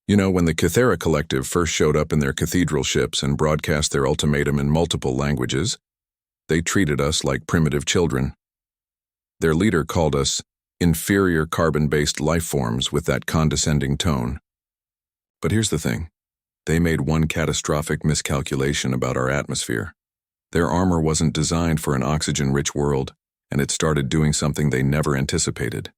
You know, when the Kythera Collective first showed up in their cathedral ships and broadcast their ultimatum in multiple languages, they treated us like primitive children. Their leader called us inferior carbon-based life forms with that condescending tone. But here's the thing. They made one catastrophic miscalculation about our atmosphere. Their armor wasn't designed for an oxygen-rich world, and it started doing something they never anticipated.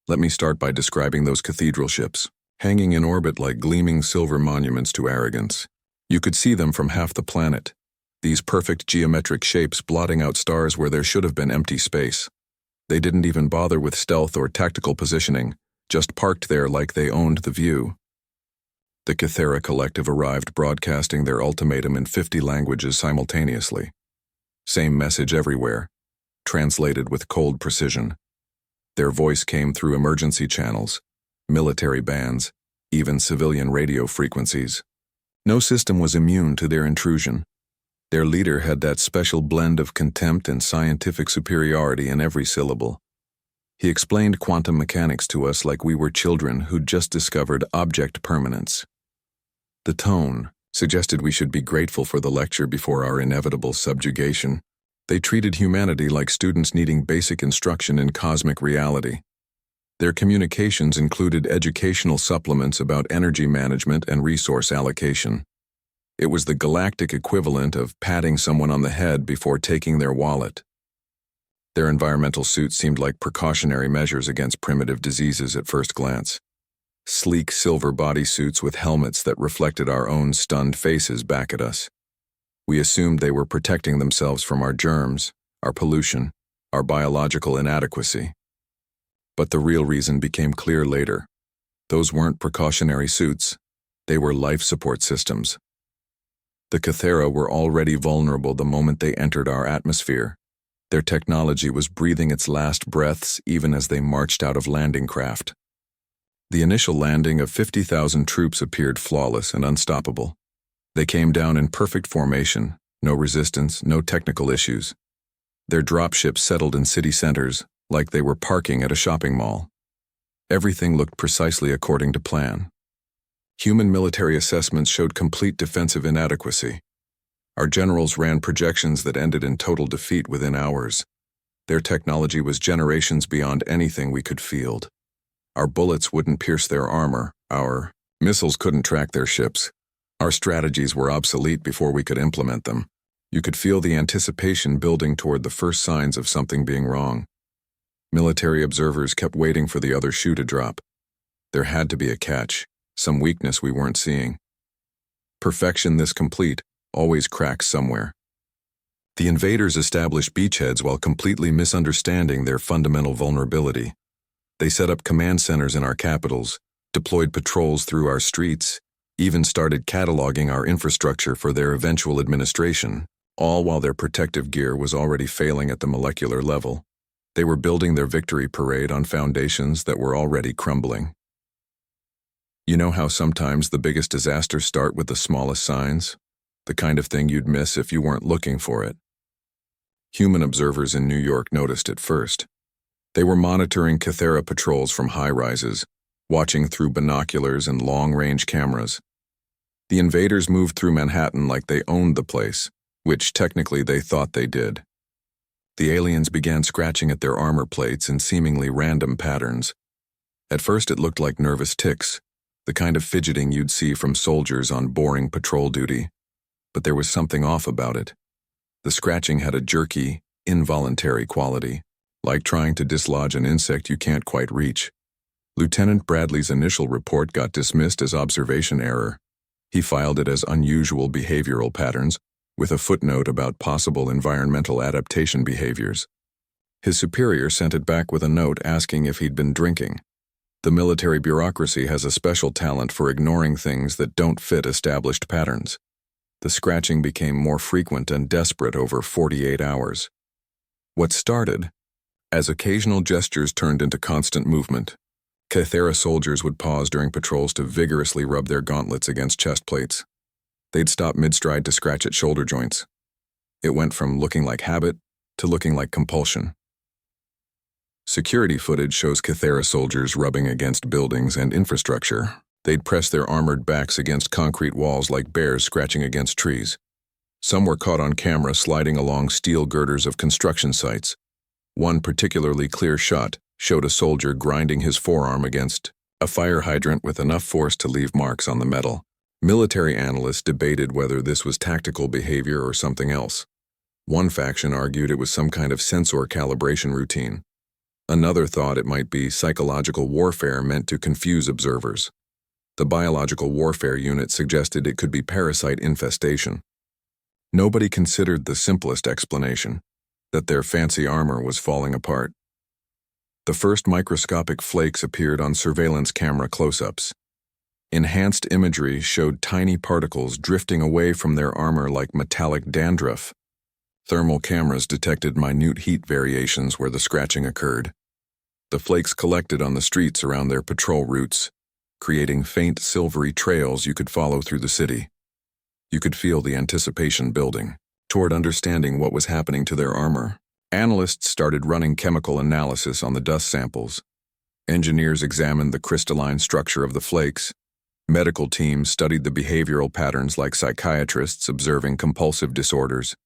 Let me start by describing those cathedral ships, hanging in orbit like gleaming silver monuments to arrogance. You could see them from half the planet, these perfect geometric shapes blotting out stars where there should have been empty space. They didn't even bother with stealth or tactical positioning, just parked there like they owned the view. The Kythera Collective arrived broadcasting their ultimatum in 50 languages simultaneously. Same message everywhere, translated with cold precision. Their voice came through emergency channels, military bands, even civilian radio frequencies. No system was immune to their intrusion. Their leader had that special blend of contempt and scientific superiority in every syllable. He explained quantum mechanics to us like we were children who'd just discovered object permanence. The tone suggested we should be grateful for the lecture before our inevitable subjugation. They treated humanity like students needing basic instruction in cosmic reality. Their communications included educational supplements about energy management and resource allocation. It was the galactic equivalent of patting someone on the head before taking their wallet. Their environmental suits seemed like precautionary measures against primitive diseases at first glance. Sleek silver bodysuits with helmets that reflected our own stunned faces back at us. We assumed they were protecting themselves from our germs, our pollution, our biological inadequacy. But the real reason became clear later. Those weren't precautionary suits. They were life support systems. The Kythera were already vulnerable the moment they entered our atmosphere. Their technology was breathing its last breaths even as they marched out of landing craft. The initial landing of 50,000 troops appeared flawless and unstoppable. They came down in perfect formation, no resistance, no technical issues. Their dropships settled in city centers, like they were parking at a shopping mall. Everything looked precisely according to plan. Human military assessments showed complete defensive inadequacy. Our generals ran projections that ended in total defeat within hours. Their technology was generations beyond anything we could field. Our bullets wouldn't pierce their armor, our missiles couldn't track their ships. Our strategies were obsolete before we could implement them. You could feel the anticipation building toward the first signs of something being wrong. Military observers kept waiting for the other shoe to drop. There had to be a catch, some weakness we weren't seeing. Perfection this complete always cracks somewhere. The invaders established beachheads while completely misunderstanding their fundamental vulnerability. They set up command centers in our capitals, deployed patrols through our streets, even started cataloging our infrastructure for their eventual administration, all while their protective gear was already failing at the molecular level. They were building their victory parade on foundations that were already crumbling. You know how sometimes the biggest disasters start with the smallest signs? The kind of thing you'd miss if you weren't looking for it. Human observers in New York noticed it first. They were monitoring Kythera patrols from high-rises, watching through binoculars and long-range cameras. The invaders moved through Manhattan like they owned the place, which technically they thought they did. The aliens began scratching at their armor plates in seemingly random patterns. At first it looked like nervous tics, the kind of fidgeting you'd see from soldiers on boring patrol duty. But there was something off about it. The scratching had a jerky, involuntary quality, like trying to dislodge an insect you can't quite reach. Lieutenant Bradley's initial report got dismissed as observation error. He filed it as unusual behavioral patterns, with a footnote about possible environmental adaptation behaviors. His superior sent it back with a note asking if he'd been drinking. The military bureaucracy has a special talent for ignoring things that don't fit established patterns. The scratching became more frequent and desperate over 48 hours. What started as occasional gestures turned into constant movement. Kythera soldiers would pause during patrols to vigorously rub their gauntlets against chest plates. They'd stop mid-stride to scratch at shoulder joints. It went from looking like habit to looking like compulsion. Security footage shows Kythera soldiers rubbing against buildings and infrastructure, They'd press their armored backs against concrete walls like bears scratching against trees. Some were caught on camera sliding along steel girders of construction sites. One particularly clear shot showed a soldier grinding his forearm against a fire hydrant with enough force to leave marks on the metal. Military analysts debated whether this was tactical behavior or something else. One faction argued it was some kind of sensor calibration routine. Another thought it might be psychological warfare meant to confuse observers. The biological warfare unit suggested it could be parasite infestation. Nobody considered the simplest explanation, that their fancy armor was falling apart. The first microscopic flakes appeared on surveillance camera close-ups. Enhanced imagery showed tiny particles drifting away from their armor like metallic dandruff. Thermal cameras detected minute heat variations where the scratching occurred. The flakes collected on the streets around their patrol routes, creating faint silvery trails you could follow through the city. You could feel the anticipation building toward understanding what was happening to their armor. Analysts started running chemical analysis on the dust samples. Engineers examined the crystalline structure of the flakes. Medical teams studied the behavioral patterns like psychiatrists observing compulsive disorders.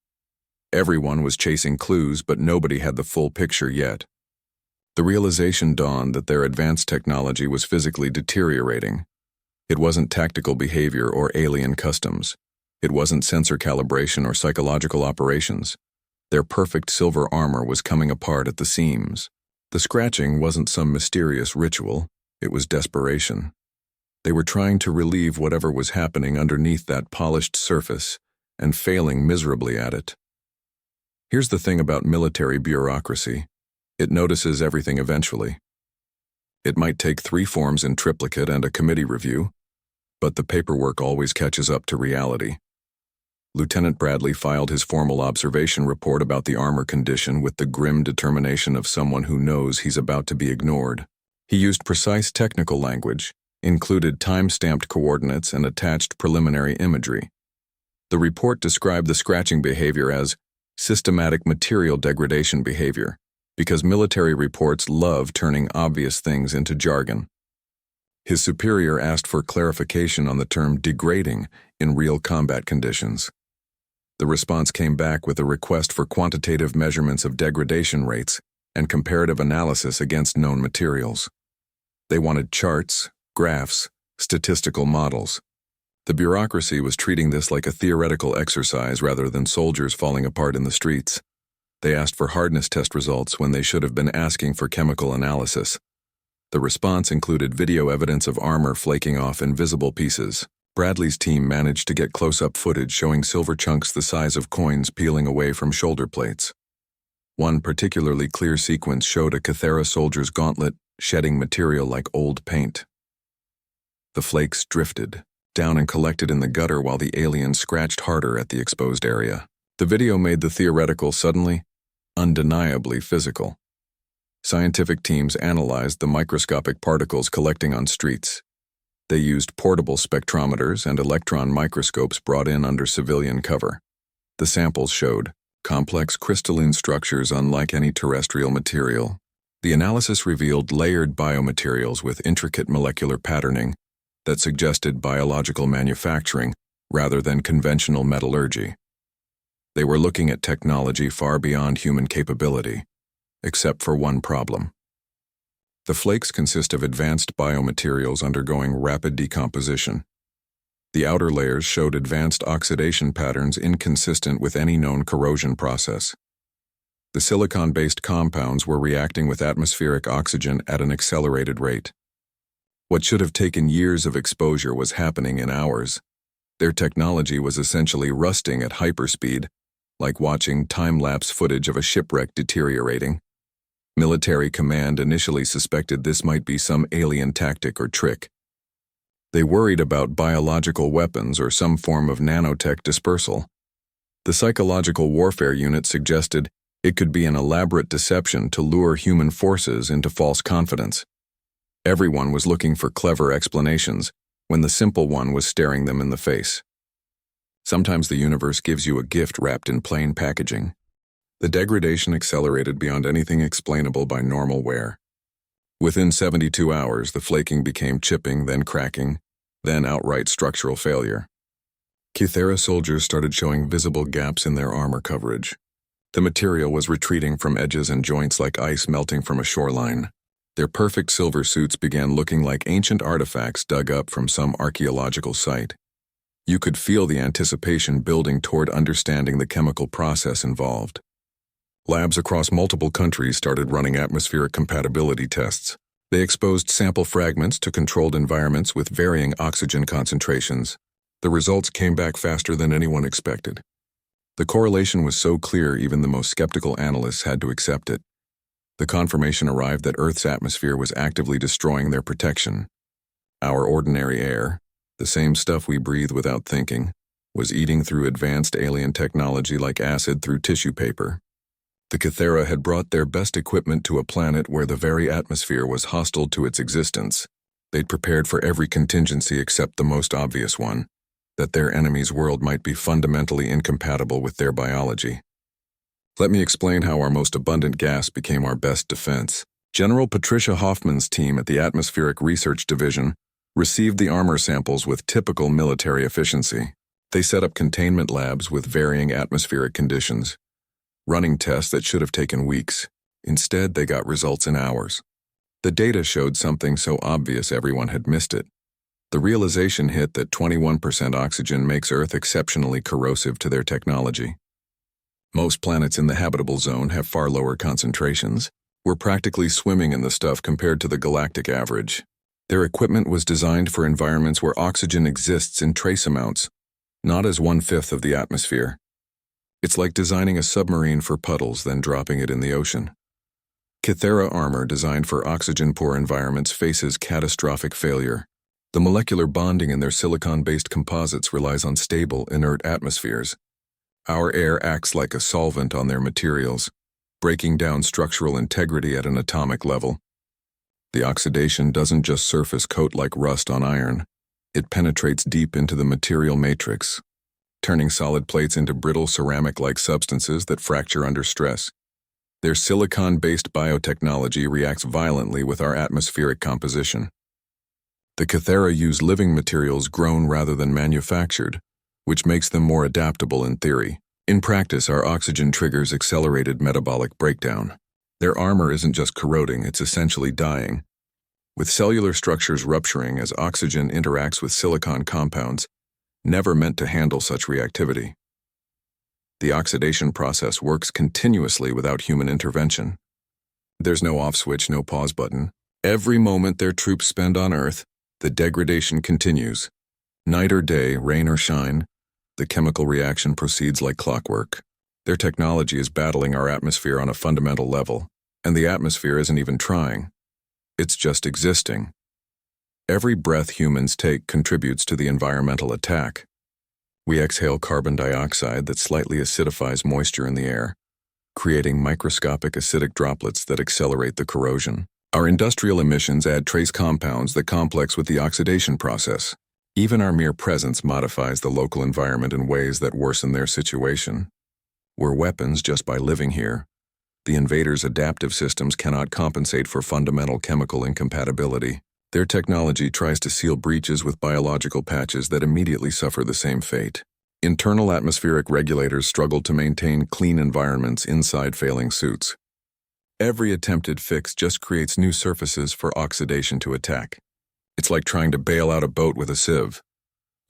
Everyone was chasing clues, but nobody had the full picture yet. The realization dawned that their advanced technology was physically deteriorating. It wasn't tactical behavior or alien customs. It wasn't sensor calibration or psychological operations. Their perfect silver armor was coming apart at the seams. The scratching wasn't some mysterious ritual. It was desperation. They were trying to relieve whatever was happening underneath that polished surface and failing miserably at it. Here's the thing about military bureaucracy. It notices everything eventually. It might take 3 forms in triplicate and a committee review, but the paperwork always catches up to reality. Lieutenant Bradley filed his formal observation report about the armor condition with the grim determination of someone who knows he's about to be ignored. He used precise technical language, included time-stamped coordinates, and attached preliminary imagery. The report described the scratching behavior as systematic material degradation behavior, because military reports love turning obvious things into jargon. His superior asked for clarification on the term degrading in real combat conditions. The response came back with a request for quantitative measurements of degradation rates and comparative analysis against known materials. They wanted charts, graphs, statistical models. The bureaucracy was treating this like a theoretical exercise rather than soldiers falling apart in the streets. They asked for hardness test results when they should have been asking for chemical analysis. The response included video evidence of armor flaking off in visible pieces. Bradley's team managed to get close-up footage showing silver chunks the size of coins peeling away from shoulder plates. One particularly clear sequence showed a Cathera soldier's gauntlet shedding material like old paint. The flakes drifted down and collected in the gutter while the alien scratched harder at the exposed area. The video made the theoretical suddenly, undeniably physical. Scientific teams analyzed the microscopic particles collecting on streets. They used portable spectrometers and electron microscopes brought in under civilian cover. The samples showed complex crystalline structures unlike any terrestrial material. The analysis revealed layered biomaterials with intricate molecular patterning that suggested biological manufacturing rather than conventional metallurgy. They were looking at technology far beyond human capability, except for one problem. The flakes consist of advanced biomaterials undergoing rapid decomposition. The outer layers showed advanced oxidation patterns inconsistent with any known corrosion process. The silicon-based compounds were reacting with atmospheric oxygen at an accelerated rate. What should have taken years of exposure was happening in hours. Their technology was essentially rusting at hyperspeed, like watching time-lapse footage of a shipwreck deteriorating. Military command initially suspected this might be some alien tactic or trick. They worried about biological weapons or some form of nanotech dispersal. The psychological warfare unit suggested it could be an elaborate deception to lure human forces into false confidence. Everyone was looking for clever explanations when the simple one was staring them in the face. Sometimes the universe gives you a gift wrapped in plain packaging. The degradation accelerated beyond anything explainable by normal wear. Within 72 hours, the flaking became chipping, then cracking, then outright structural failure. Kythera soldiers started showing visible gaps in their armor coverage. The material was retreating from edges and joints like ice melting from a shoreline. Their perfect silver suits began looking like ancient artifacts dug up from some archaeological site. You could feel the anticipation building toward understanding the chemical process involved. Labs across multiple countries started running atmospheric compatibility tests. They exposed sample fragments to controlled environments with varying oxygen concentrations. The results came back faster than anyone expected. The correlation was so clear even the most skeptical analysts had to accept it. The confirmation arrived that Earth's atmosphere was actively destroying their protection. Our ordinary air, the same stuff we breathe without thinking, was eating through advanced alien technology like acid through tissue paper. The Kythera had brought their best equipment to a planet where the very atmosphere was hostile to its existence. They'd prepared for every contingency except the most obvious one, that their enemy's world might be fundamentally incompatible with their biology. Let me explain how our most abundant gas became our best defense. General Patricia Hoffman's team at the Atmospheric Research Division received the armor samples with typical military efficiency. They set up containment labs with varying atmospheric conditions, running tests that should have taken weeks. Instead, they got results in hours. The data showed something so obvious everyone had missed it. The realization hit that 21% oxygen makes Earth exceptionally corrosive to their technology. Most planets in the habitable zone have far lower concentrations. We're practically swimming in the stuff compared to the galactic average. Their equipment was designed for environments where oxygen exists in trace amounts, not as 1/5 of the atmosphere. It's like designing a submarine for puddles, then dropping it in the ocean. Kythera armor designed for oxygen-poor environments faces catastrophic failure. The molecular bonding in their silicon-based composites relies on stable, inert atmospheres. Our air acts like a solvent on their materials, breaking down structural integrity at an atomic level. The oxidation doesn't just surface coat like rust on iron. It penetrates deep into the material matrix, turning solid plates into brittle ceramic-like substances that fracture under stress. Their silicon-based biotechnology reacts violently with our atmospheric composition. The Kythera use living materials grown rather than manufactured, which makes them more adaptable in theory. In practice, our oxygen triggers accelerated metabolic breakdown. Their armor isn't just corroding, it's essentially dying. With cellular structures rupturing as oxygen interacts with silicon compounds, never meant to handle such reactivity. The oxidation process works continuously without human intervention. There's no off switch, no pause button. Every moment their troops spend on Earth, the degradation continues. Night or day, rain or shine, the chemical reaction proceeds like clockwork. Their technology is battling our atmosphere on a fundamental level, and the atmosphere isn't even trying. It's just existing. Every breath humans take contributes to the environmental attack. We exhale carbon dioxide that slightly acidifies moisture in the air, creating microscopic acidic droplets that accelerate the corrosion. Our industrial emissions add trace compounds that complex with the oxidation process. Even our mere presence modifies the local environment in ways that worsen their situation. We're weapons just by living here. The invaders' adaptive systems cannot compensate for fundamental chemical incompatibility. Their technology tries to seal breaches with biological patches that immediately suffer the same fate. Internal atmospheric regulators struggle to maintain clean environments inside failing suits. Every attempted fix just creates new surfaces for oxidation to attack. It's like trying to bail out a boat with a sieve.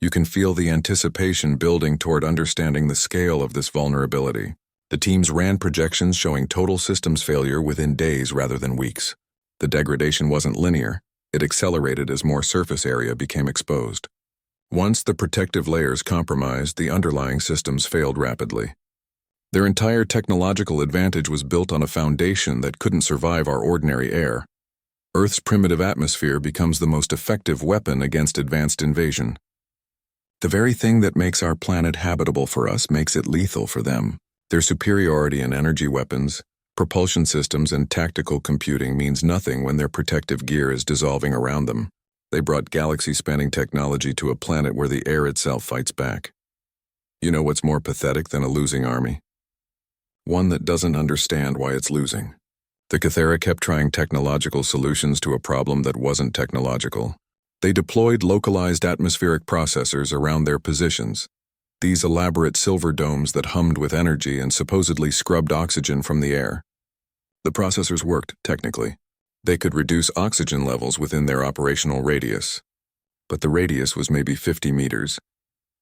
You can feel the anticipation building toward understanding the scale of this vulnerability. The teams ran projections showing total systems failure within days rather than weeks. The degradation wasn't linear. It accelerated as more surface area became exposed. Once the protective layers compromised, the underlying systems failed rapidly. Their entire technological advantage was built on a foundation that couldn't survive our ordinary air. Earth's primitive atmosphere becomes the most effective weapon against advanced invasion. The very thing that makes our planet habitable for us makes it lethal for them. Their superiority in energy weapons, propulsion systems, and tactical computing means nothing when their protective gear is dissolving around them. They brought galaxy-spanning technology to a planet where the air itself fights back. You know what's more pathetic than a losing army? One that doesn't understand why it's losing. The Kythera kept trying technological solutions to a problem that wasn't technological. They deployed localized atmospheric processors around their positions, these elaborate silver domes that hummed with energy and supposedly scrubbed oxygen from the air. The processors worked, technically. They could reduce oxygen levels within their operational radius. But the radius was maybe 50 meters,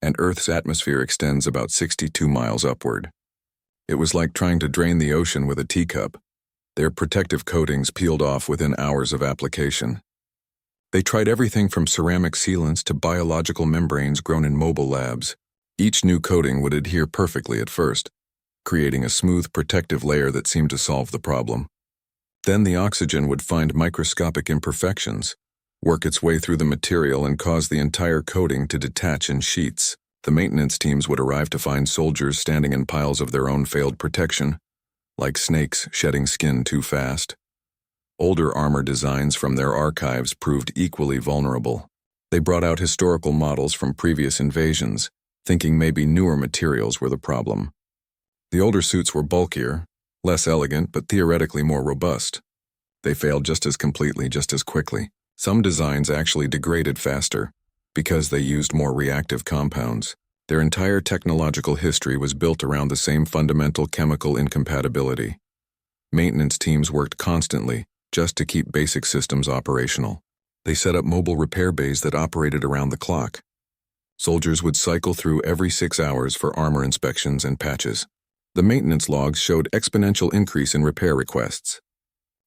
and Earth's atmosphere extends about 62 miles upward. It was like trying to drain the ocean with a teacup. Their protective coatings peeled off within hours of application. They tried everything from ceramic sealants to biological membranes grown in mobile labs. Each new coating would adhere perfectly at first, creating a smooth protective layer that seemed to solve the problem. Then the oxygen would find microscopic imperfections, work its way through the material and cause the entire coating to detach in sheets. The maintenance teams would arrive to find soldiers standing in piles of their own failed protection, like snakes shedding skin too fast. Older armor designs from their archives proved equally vulnerable. They brought out historical models from previous invasions, thinking maybe newer materials were the problem. The older suits were bulkier, less elegant, but theoretically more robust. They failed just as completely, just as quickly. Some designs actually degraded faster, because they used more reactive compounds. Their entire technological history was built around the same fundamental chemical incompatibility. Maintenance teams worked constantly just to keep basic systems operational. They set up mobile repair bays that operated around the clock. Soldiers would cycle through every 6 hours for armor inspections and patches. The maintenance logs showed exponential increase in repair requests.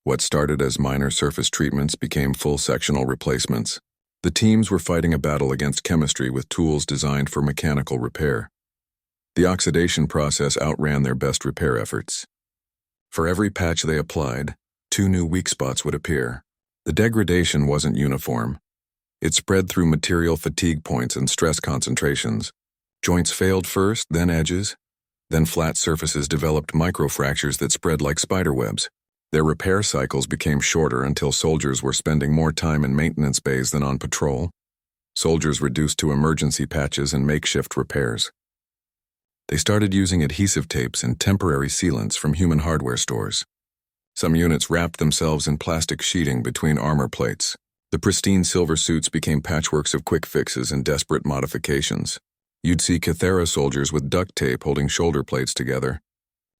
What started as minor surface treatments became full sectional replacements. The teams were fighting a battle against chemistry with tools designed for mechanical repair. The oxidation process outran their best repair efforts. For every patch they applied, 2 new weak spots would appear. The degradation wasn't uniform. It spread through material fatigue points and stress concentrations. Joints failed first, then edges, then flat surfaces developed microfractures that spread like spiderwebs. Their repair cycles became shorter until soldiers were spending more time in maintenance bays than on patrol. Soldiers reduced to emergency patches and makeshift repairs. They started using adhesive tapes and temporary sealants from human hardware stores. Some units wrapped themselves in plastic sheeting between armor plates. The pristine silver suits became patchworks of quick fixes and desperate modifications. You'd see Cathera soldiers with duct tape holding shoulder plates together,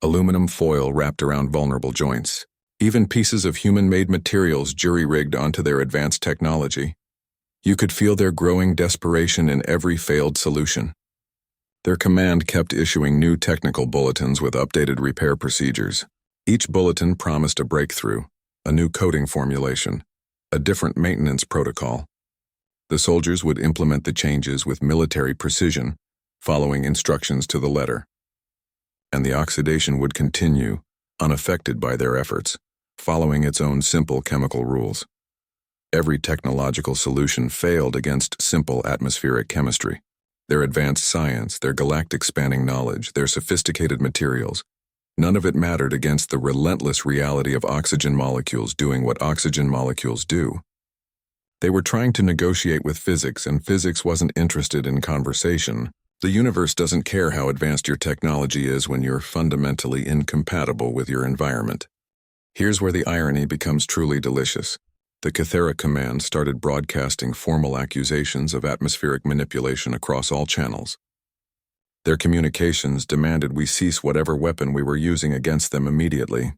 aluminum foil wrapped around vulnerable joints. Even pieces of human-made materials jury-rigged onto their advanced technology. You could feel their growing desperation in every failed solution. Their command kept issuing new technical bulletins with updated repair procedures. Each bulletin promised a breakthrough, a new coating formulation, a different maintenance protocol. The soldiers would implement the changes with military precision, following instructions to the letter. And the oxidation would continue, unaffected by their efforts, following its own simple chemical rules. Every technological solution failed against simple atmospheric chemistry. Their advanced science, their galactic-spanning knowledge, their sophisticated materials, none of it mattered against the relentless reality of oxygen molecules doing what oxygen molecules do. They were trying to negotiate with physics, and physics wasn't interested in conversation. The universe doesn't care how advanced your technology is when you're fundamentally incompatible with your environment. Here's where the irony becomes truly delicious. The Cathera command started broadcasting formal accusations of atmospheric manipulation across all channels. Their communications demanded we cease whatever weapon we were using against them immediately.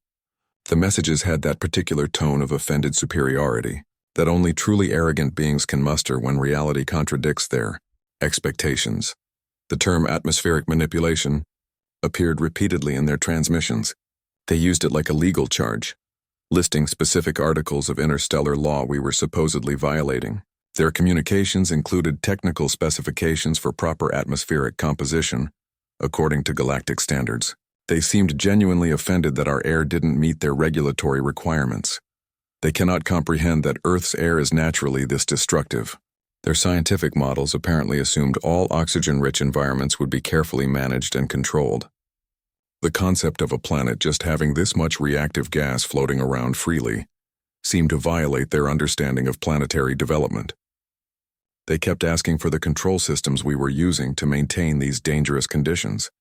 The messages had that particular tone of offended superiority that only truly arrogant beings can muster when reality contradicts their expectations. The term atmospheric manipulation appeared repeatedly in their transmissions. They used it like a legal charge, listing specific articles of interstellar law we were supposedly violating. Their communications included technical specifications for proper atmospheric composition, according to galactic standards. They seemed genuinely offended that our air didn't meet their regulatory requirements. They cannot comprehend that Earth's air is naturally this destructive. Their scientific models apparently assumed all oxygen-rich environments would be carefully managed and controlled. The concept of a planet just having this much reactive gas floating around freely seemed to violate their understanding of planetary development. They kept asking for the control systems we were using to maintain these dangerous conditions.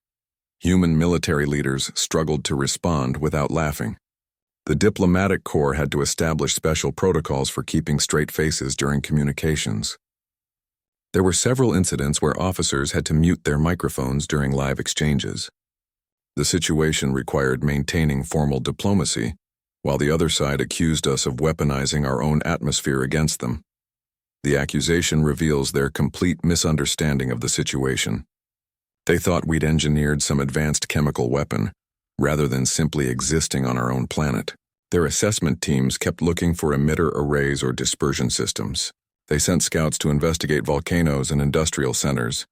Human military leaders struggled to respond without laughing. The diplomatic corps had to establish special protocols for keeping straight faces during communications. There were several incidents where officers had to mute their microphones during live exchanges. The situation required maintaining formal diplomacy, while the other side accused us of weaponizing our own atmosphere against them. The accusation reveals their complete misunderstanding of the situation. They thought we'd engineered some advanced chemical weapon, rather than simply existing on our own planet. Their assessment teams kept looking for emitter arrays or dispersion systems. They sent scouts to investigate volcanoes and industrial centers,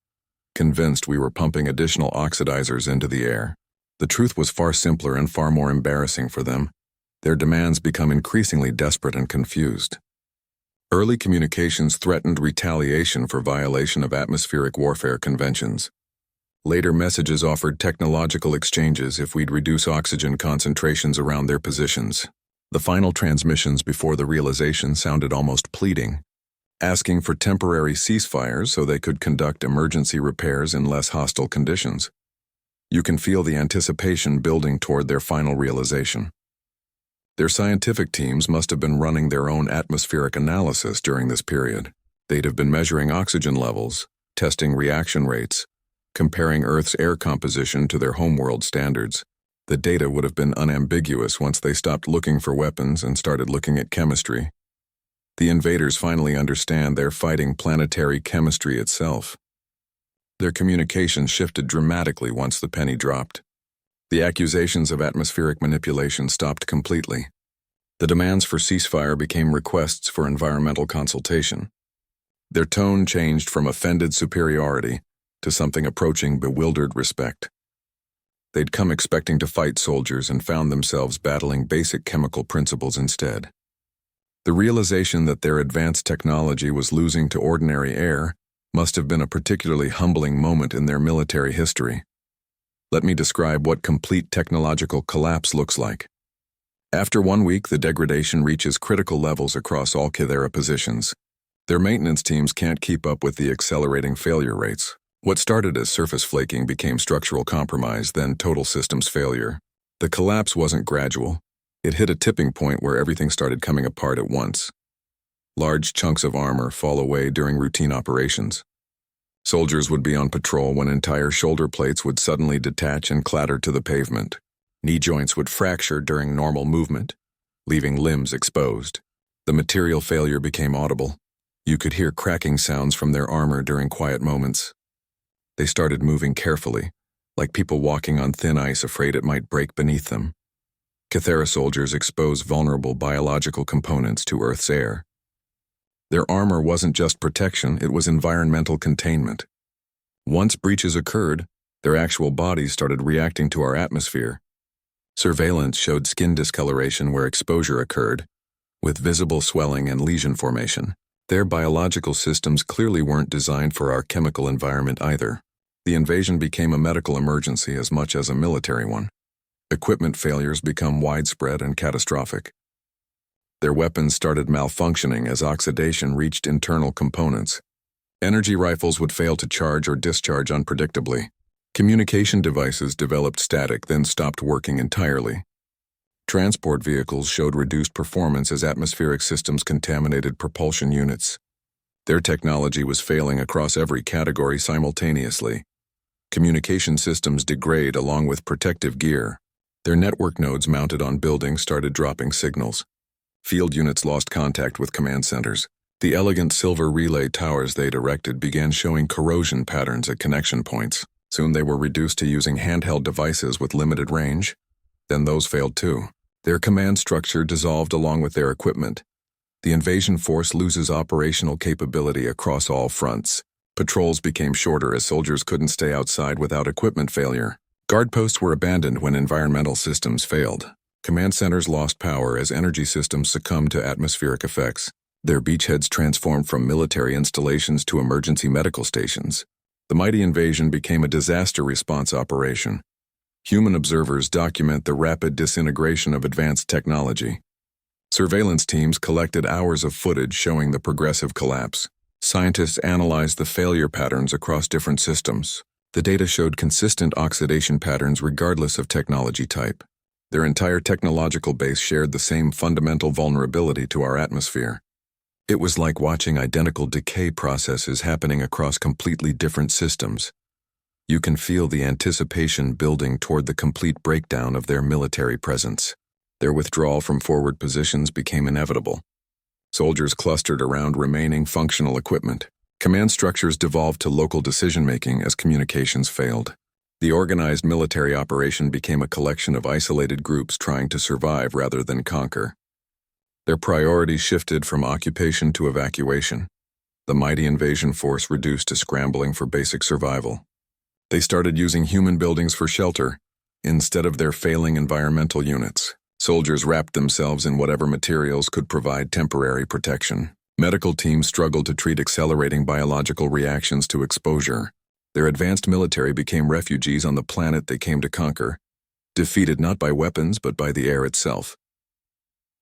convinced we were pumping additional oxidizers into the air. The truth was far simpler and far more embarrassing for them. Their demands become increasingly desperate and confused. Early communications threatened retaliation for violation of atmospheric warfare conventions. Later messages offered technological exchanges if we'd reduce oxygen concentrations around their positions. The final transmissions before the realization sounded almost pleading, asking for temporary ceasefires so they could conduct emergency repairs in less hostile conditions. You can feel the anticipation building toward their final realization. Their scientific teams must have been running their own atmospheric analysis during this period. They'd have been measuring oxygen levels, testing reaction rates, comparing Earth's air composition to their homeworld standards. The data would have been unambiguous once they stopped looking for weapons and started looking at chemistry. The invaders finally understand they're fighting planetary chemistry itself. Their communication shifted dramatically once the penny dropped. The accusations of atmospheric manipulation stopped completely. The demands for ceasefire became requests for environmental consultation. Their tone changed from offended superiority to something approaching bewildered respect. They'd come expecting to fight soldiers and found themselves battling basic chemical principles instead. The realization that their advanced technology was losing to ordinary air must have been a particularly humbling moment in their military history. Let me describe what complete technological collapse looks like. After 1 week, the degradation reaches critical levels across all Kythera positions. Their maintenance teams can't keep up with the accelerating failure rates. What started as surface flaking became structural compromise, then total systems failure. The collapse wasn't gradual. It hit a tipping point where everything started coming apart at once. Large chunks of armor fall away during routine operations. Soldiers would be on patrol when entire shoulder plates would suddenly detach and clatter to the pavement. Knee joints would fracture during normal movement, leaving limbs exposed. The material failure became audible. You could hear cracking sounds from their armor during quiet moments. They started moving carefully, like people walking on thin ice afraid it might break beneath them. Kythera soldiers expose vulnerable biological components to Earth's air. Their armor wasn't just protection, it was environmental containment. Once breaches occurred, their actual bodies started reacting to our atmosphere. Surveillance showed skin discoloration where exposure occurred, with visible swelling and lesion formation. Their biological systems clearly weren't designed for our chemical environment either. The invasion became a medical emergency as much as a military one. Equipment failures become widespread and catastrophic. Their weapons started malfunctioning as oxidation reached internal components. Energy rifles would fail to charge or discharge unpredictably. Communication devices developed static, then stopped working entirely. Transport vehicles showed reduced performance as atmospheric systems contaminated propulsion units. Their technology was failing across every category simultaneously. Communication systems degrade along with protective gear. Their network nodes mounted on buildings started dropping signals. Field units lost contact with command centers. The elegant silver relay towers they'd erected began showing corrosion patterns at connection points. Soon they were reduced to using handheld devices with limited range. Then those failed too. Their command structure dissolved along with their equipment. The invasion force loses operational capability across all fronts. Patrols became shorter as soldiers couldn't stay outside without equipment failure. Guard posts were abandoned when environmental systems failed. Command centers lost power as energy systems succumbed to atmospheric effects. Their beachheads transformed from military installations to emergency medical stations. The mighty invasion became a disaster response operation. Human observers document the rapid disintegration of advanced technology. Surveillance teams collected hours of footage showing the progressive collapse. Scientists analyzed the failure patterns across different systems. The data showed consistent oxidation patterns regardless of technology type. Their entire technological base shared the same fundamental vulnerability to our atmosphere. It was like watching identical decay processes happening across completely different systems. You can feel the anticipation building toward the complete breakdown of their military presence. Their withdrawal from forward positions became inevitable. Soldiers clustered around remaining functional equipment. Command structures devolved to local decision-making as communications failed. The organized military operation became a collection of isolated groups trying to survive rather than conquer. Their priorities shifted from occupation to evacuation. The mighty invasion force reduced to scrambling for basic survival. They started using human buildings for shelter instead of their failing environmental units. Soldiers wrapped themselves in whatever materials could provide temporary protection. Medical teams struggled to treat accelerating biological reactions to exposure. Their advanced military became refugees on the planet they came to conquer, defeated not by weapons but by the air itself.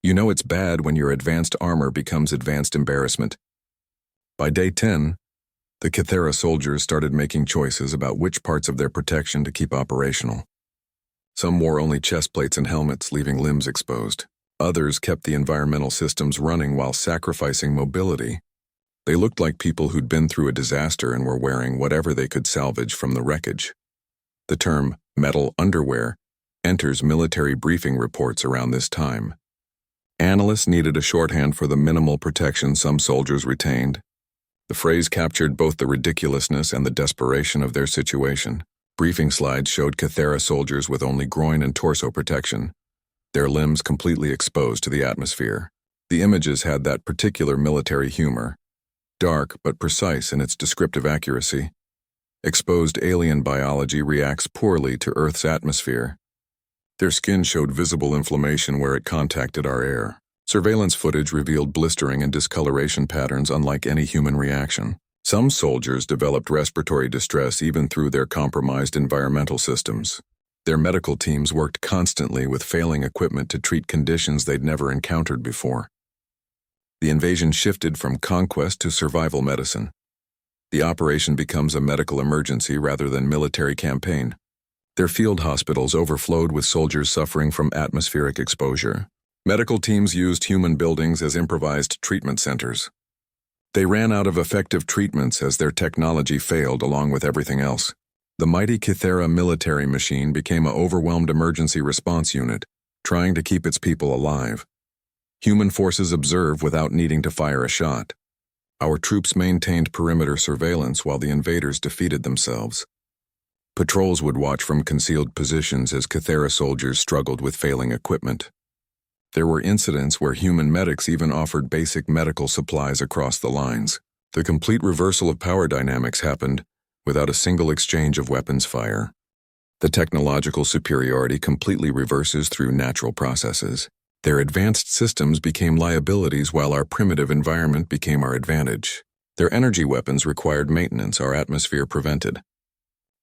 You know it's bad when your advanced armor becomes advanced embarrassment. By day 10, the Kythera soldiers started making choices about which parts of their protection to keep operational. Some wore only chest plates and helmets, leaving limbs exposed. Others kept the environmental systems running while sacrificing mobility. They looked like people who'd been through a disaster and were wearing whatever they could salvage from the wreckage. The term metal underwear enters military briefing reports around this time. Analysts needed a shorthand for the minimal protection some soldiers retained. The phrase captured both the ridiculousness and the desperation of their situation. Briefing slides showed Kythera soldiers with only groin and torso protection, their limbs completely exposed to the atmosphere. The images had that particular military humor, dark but precise in its descriptive accuracy. Exposed alien biology reacts poorly to Earth's atmosphere. Their skin showed visible inflammation where it contacted our air. Surveillance footage revealed blistering and discoloration patterns unlike any human reaction. Some soldiers developed respiratory distress even through their compromised environmental systems. Their medical teams worked constantly with failing equipment to treat conditions they'd never encountered before. The invasion shifted from conquest to survival medicine. The operation becomes a medical emergency rather than military campaign. Their field hospitals overflowed with soldiers suffering from atmospheric exposure. Medical teams used human buildings as improvised treatment centers. They ran out of effective treatments as their technology failed along with everything else. The mighty Kythera military machine became an overwhelmed emergency response unit, trying to keep its people alive. Human forces observed without needing to fire a shot. Our troops maintained perimeter surveillance while the invaders defeated themselves. Patrols would watch from concealed positions as Kythera soldiers struggled with failing equipment. There were incidents where human medics even offered basic medical supplies across the lines. The complete reversal of power dynamics happened without a single exchange of weapons fire. The technological superiority completely reverses through natural processes. Their advanced systems became liabilities while our primitive environment became our advantage. Their energy weapons required maintenance our atmosphere prevented.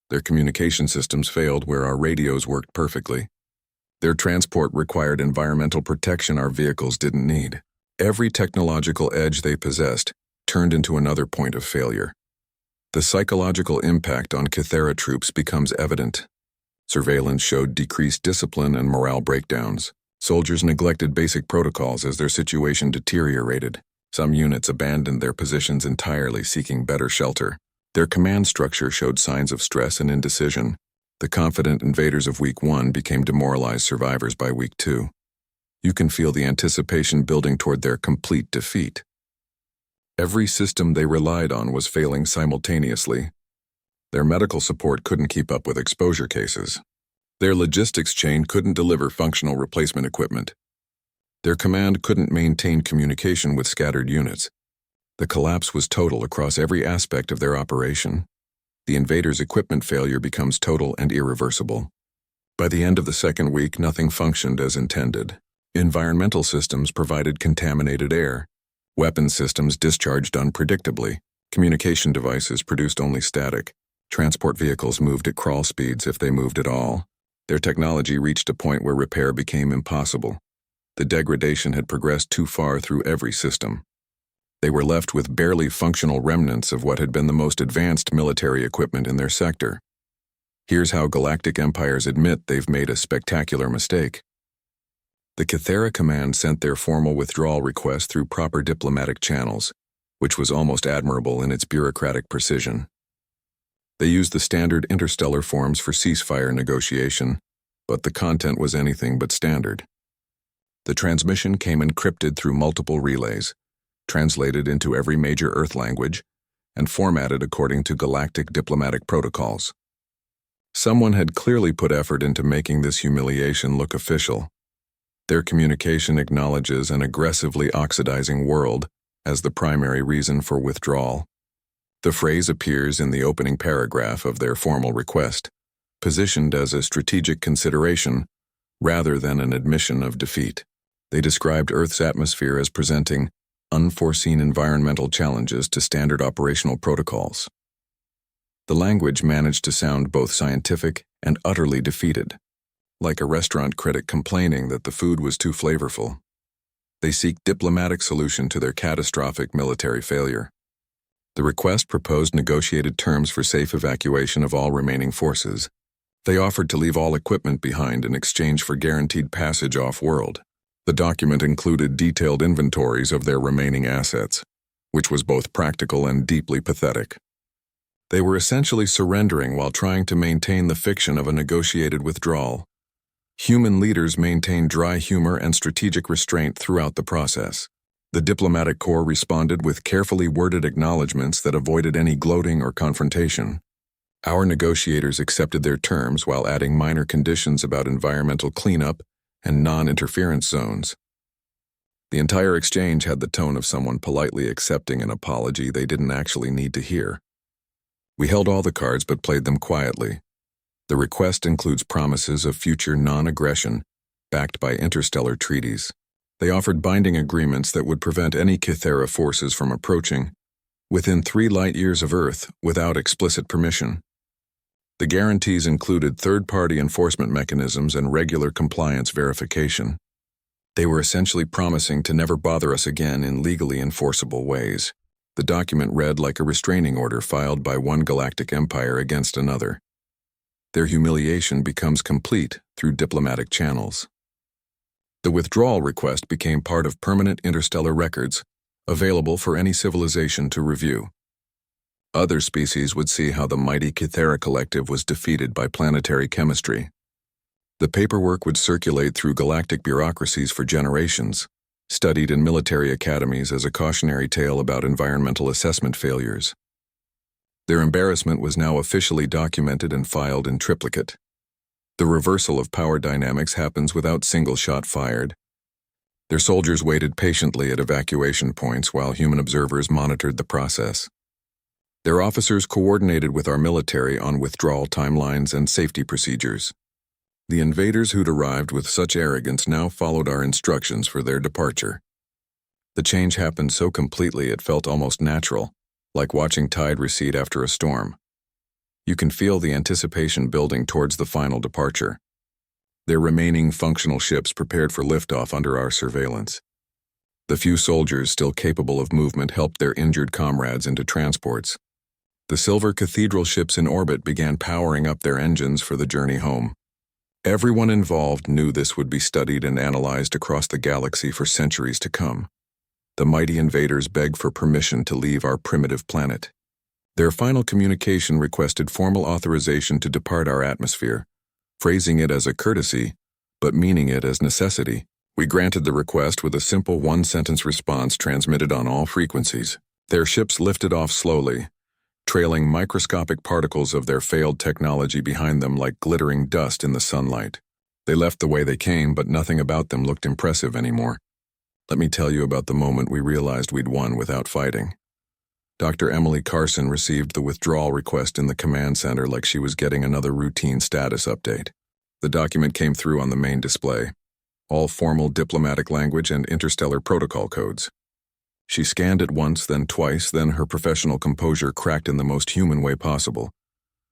Their communication systems failed where our radios worked perfectly. Their transport required environmental protection our vehicles didn't need. Every technological edge they possessed turned into another point of failure. The psychological impact on Kythera troops becomes evident. Surveillance showed decreased discipline and morale breakdowns. Soldiers neglected basic protocols as their situation deteriorated. Some units abandoned their positions entirely, seeking better shelter. Their command structure showed signs of stress and indecision. The confident invaders of Week 1 became demoralized survivors by Week 2. You can feel the anticipation building toward their complete defeat. Every system they relied on was failing simultaneously. Their medical support couldn't keep up with exposure cases. Their logistics chain couldn't deliver functional replacement equipment. Their command couldn't maintain communication with scattered units. The collapse was total across every aspect of their operation. The invaders' equipment failure becomes total and irreversible. By the end of the second week, nothing functioned as intended. Environmental systems provided contaminated air. Weapon systems discharged unpredictably. Communication devices produced only static. Transport vehicles moved at crawl speeds if they moved at all. Their technology reached a point where repair became impossible. The degradation had progressed too far through every system. They were left with barely functional remnants of what had been the most advanced military equipment in their sector. Here's how galactic empires admit they've made a spectacular mistake. The Kythera command sent their formal withdrawal request through proper diplomatic channels, which was almost admirable in its bureaucratic precision. They used the standard interstellar forms for ceasefire negotiation, but the content was anything but standard. The transmission came encrypted through multiple relays, translated into every major Earth language, and formatted according to galactic diplomatic protocols. Someone had clearly put effort into making this humiliation look official. Their communication acknowledges an aggressively oxidizing world as the primary reason for withdrawal. The phrase appears in the opening paragraph of their formal request, positioned as a strategic consideration rather than an admission of defeat. They described Earth's atmosphere as presenting unforeseen environmental challenges to standard operational protocols. The language managed to sound both scientific and utterly defeated, like a restaurant critic complaining that the food was too flavorful. They seek diplomatic solution to their catastrophic military failure. The request proposed negotiated terms for safe evacuation of all remaining forces. They offered to leave all equipment behind in exchange for guaranteed passage off-world. The document included detailed inventories of their remaining assets, which was both practical and deeply pathetic. They were essentially surrendering while trying to maintain the fiction of a negotiated withdrawal. Human leaders maintained dry humor and strategic restraint throughout the process. The diplomatic corps responded with carefully worded acknowledgments that avoided any gloating or confrontation. Our negotiators accepted their terms while adding minor conditions about environmental cleanup and non-interference zones. The entire exchange had the tone of someone politely accepting an apology they didn't actually need to hear. We held all the cards but played them quietly. The request includes promises of future non-aggression, backed by interstellar treaties. They offered binding agreements that would prevent any Kythera forces from approaching within 3 light-years of Earth without explicit permission. The guarantees included third-party enforcement mechanisms and regular compliance verification. They were essentially promising to never bother us again in legally enforceable ways. The document read like a restraining order filed by one galactic empire against another. Their humiliation becomes complete through diplomatic channels. The withdrawal request became part of permanent interstellar records, available for any civilization to review. Other species would see how the mighty Kythera collective was defeated by planetary chemistry. The paperwork would circulate through galactic bureaucracies for generations, studied in military academies as a cautionary tale about environmental assessment failures. Their embarrassment was now officially documented and filed in triplicate. The reversal of power dynamics happens without single shot fired. Their soldiers waited patiently at evacuation points while human observers monitored the process. Their officers coordinated with our military on withdrawal timelines and safety procedures. The invaders who'd arrived with such arrogance now followed our instructions for their departure. The change happened so completely it felt almost natural, like watching tide recede after a storm. You can feel the anticipation building towards the final departure. Their remaining functional ships prepared for liftoff under our surveillance. The few soldiers still capable of movement helped their injured comrades into transports. The silver cathedral ships in orbit began powering up their engines for the journey home. Everyone involved knew this would be studied and analyzed across the galaxy for centuries to come. The mighty invaders begged for permission to leave our primitive planet. Their final communication requested formal authorization to depart our atmosphere, phrasing it as a courtesy, but meaning it as necessity. We granted the request with a simple one-sentence response transmitted on all frequencies. Their ships lifted off slowly, trailing microscopic particles of their failed technology behind them like glittering dust in the sunlight. They left the way they came, but nothing about them looked impressive anymore. Let me tell you about the moment we realized we'd won without fighting. Dr. Emily Carson received the withdrawal request in the command center like she was getting another routine status update. The document came through on the main display, all formal diplomatic language and interstellar protocol codes. She scanned it once, then twice, then her professional composure cracked in the most human way possible.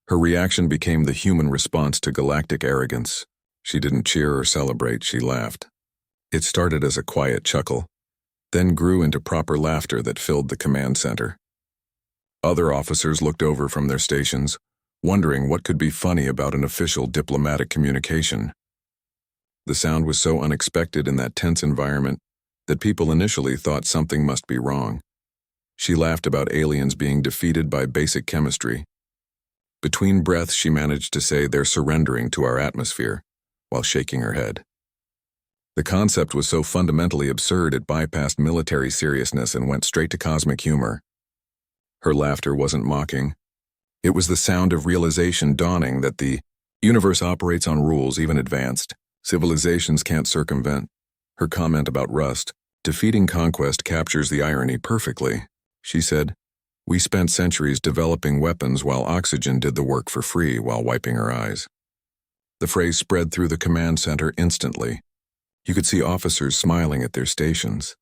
Her reaction became the human response to galactic arrogance. She didn't cheer or celebrate, she laughed. It started as a quiet chuckle, then grew into proper laughter that filled the command center. Other officers looked over from their stations, wondering what could be funny about an official diplomatic communication. The sound was so unexpected in that tense environment that people initially thought something must be wrong. She laughed about aliens being defeated by basic chemistry. Between breaths, she managed to say they're surrendering to our atmosphere, while shaking her head. The concept was so fundamentally absurd it bypassed military seriousness and went straight to cosmic humor. Her laughter wasn't mocking. It was the sound of realization dawning that the universe operates on rules even advanced. Civilizations can't circumvent. Her comment about rust, defeating conquest, captures the irony perfectly. She said, "We spent centuries developing weapons while oxygen did the work for free," while wiping her eyes. The phrase spread through the command center instantly. You could see officers smiling at their stations,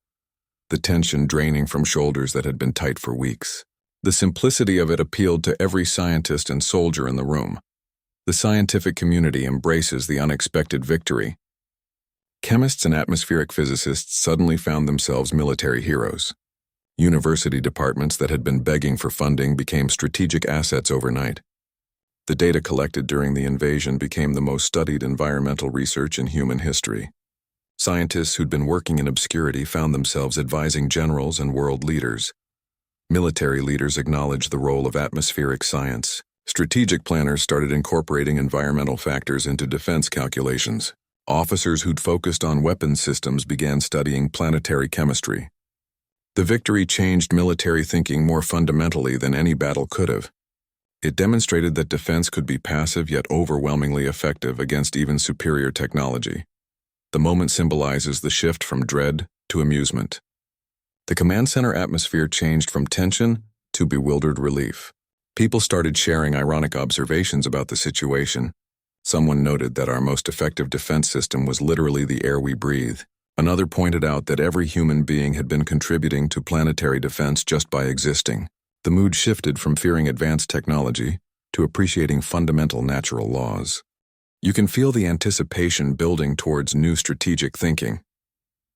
the tension draining from shoulders that had been tight for weeks. The simplicity of it appealed to every scientist and soldier in the room. The scientific community embraces the unexpected victory. Chemists and atmospheric physicists suddenly found themselves military heroes. University departments that had been begging for funding became strategic assets overnight. The data collected during the invasion became the most studied environmental research in human history. Scientists who'd been working in obscurity found themselves advising generals and world leaders. Military leaders acknowledged the role of atmospheric science. Strategic planners started incorporating environmental factors into defense calculations. Officers who'd focused on weapons systems began studying planetary chemistry. The victory changed military thinking more fundamentally than any battle could have. It demonstrated that defense could be passive yet overwhelmingly effective against even superior technology. The moment symbolizes the shift from dread to amusement. The command center atmosphere changed from tension to bewildered relief. People started sharing ironic observations about the situation. Someone noted that our most effective defense system was literally the air we breathe. Another pointed out that every human being had been contributing to planetary defense just by existing. The mood shifted from fearing advanced technology to appreciating fundamental natural laws. You can feel the anticipation building towards new strategic thinking.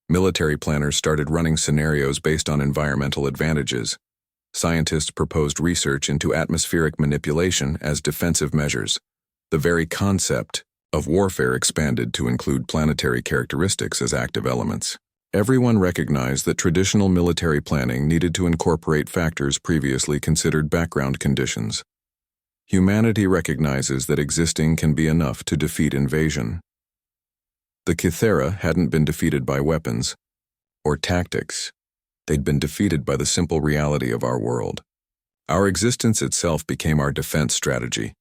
Military planners started running scenarios based on environmental advantages. Scientists proposed research into atmospheric manipulation as defensive measures. The very concept of warfare expanded to include planetary characteristics as active elements. Everyone recognized that traditional military planning needed to incorporate factors previously considered background conditions. Humanity recognizes that existing can be enough to defeat invasion. The Kythera hadn't been defeated by weapons or tactics. They'd been defeated by the simple reality of our world. Our existence itself became our defense strategy.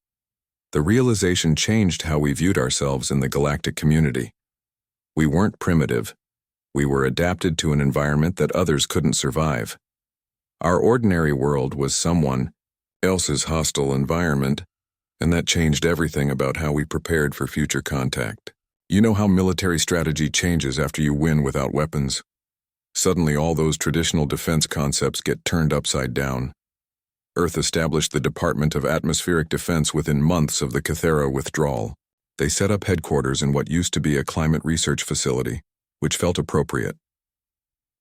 The realization changed how we viewed ourselves in the galactic community. We weren't primitive. We were adapted to an environment that others couldn't survive. Our ordinary world was someone else's hostile environment, and that changed everything about how we prepared for future contact. You know how military strategy changes after you win without weapons? Suddenly all those traditional defense concepts get turned upside down. Earth established the Department of Atmospheric Defense within months of the Kythera withdrawal. They set up headquarters in what used to be a climate research facility, which felt appropriate.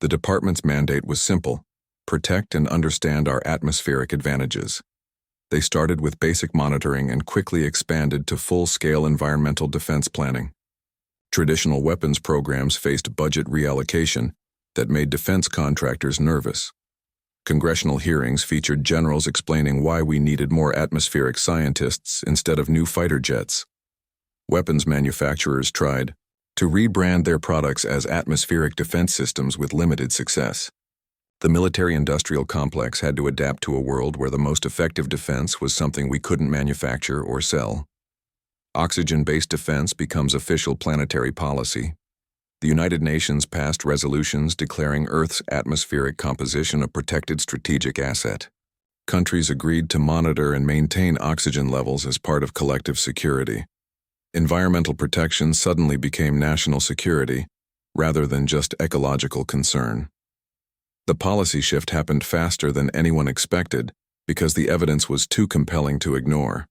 The department's mandate was simple: protect and understand our atmospheric advantages. They started with basic monitoring and quickly expanded to full-scale environmental defense planning. Traditional weapons programs faced budget reallocation that made defense contractors nervous. Congressional hearings featured generals explaining why we needed more atmospheric scientists instead of new fighter jets. Weapons manufacturers tried to rebrand their products as atmospheric defense systems with limited success. The military-industrial complex had to adapt to a world where the most effective defense was something we couldn't manufacture or sell. Oxygen-based defense becomes official planetary policy. The United Nations passed resolutions declaring Earth's atmospheric composition a protected strategic asset. Countries agreed to monitor and maintain oxygen levels as part of collective security. Environmental protection suddenly became national security, rather than just ecological concern. The policy shift happened faster than anyone expected because the evidence was too compelling to ignore.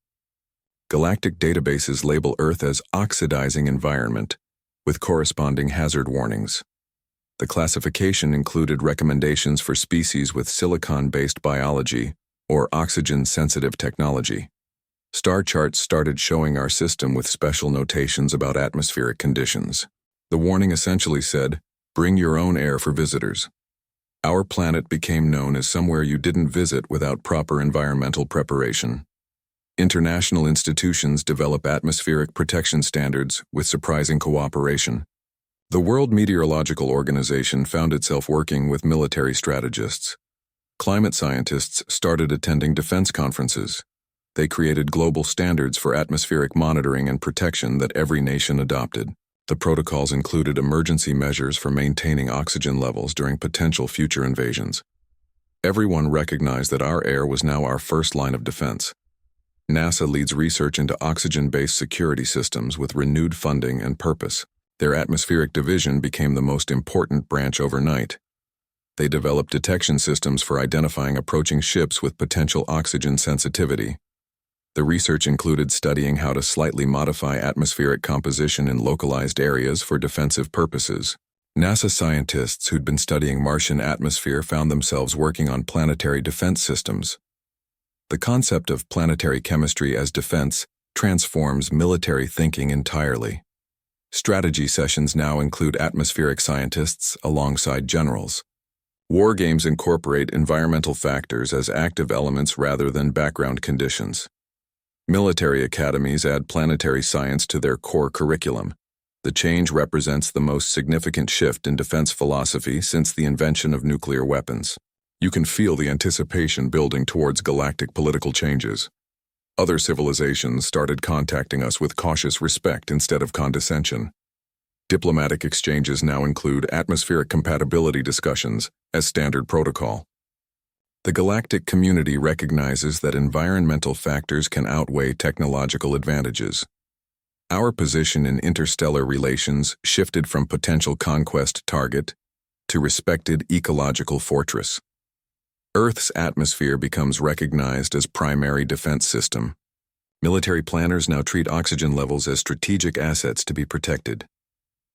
Galactic databases label Earth as oxidizing environment, with corresponding hazard warnings. The classification included recommendations for species with silicon-based biology or oxygen-sensitive technology. Star charts started showing our system with special notations about atmospheric conditions. The warning essentially said, "Bring your own air for visitors." Our planet became known as somewhere you didn't visit without proper environmental preparation. International institutions develop atmospheric protection standards with surprising cooperation. The World Meteorological Organization found itself working with military strategists. Climate scientists started attending defense conferences. They created global standards for atmospheric monitoring and protection that every nation adopted. The protocols included emergency measures for maintaining oxygen levels during potential future invasions. Everyone recognized that our air was now our first line of defense. NASA leads research into oxygen-based security systems with renewed funding and purpose. Their atmospheric division became the most important branch overnight. They developed detection systems for identifying approaching ships with potential oxygen sensitivity. The research included studying how to slightly modify atmospheric composition in localized areas for defensive purposes. NASA scientists who'd been studying Martian atmosphere found themselves working on planetary defense systems. The concept of planetary chemistry as defense transforms military thinking entirely. Strategy sessions now include atmospheric scientists alongside generals. War games incorporate environmental factors as active elements rather than background conditions. Military academies add planetary science to their core curriculum. The change represents the most significant shift in defense philosophy since the invention of nuclear weapons. You can feel the anticipation building towards galactic political changes. Other civilizations started contacting us with cautious respect instead of condescension. Diplomatic exchanges now include atmospheric compatibility discussions as standard protocol. The galactic community recognizes that environmental factors can outweigh technological advantages. Our position in interstellar relations shifted from potential conquest target to respected ecological fortress. Earth's atmosphere becomes recognized as primary defense system. Military planners now treat oxygen levels as strategic assets to be protected.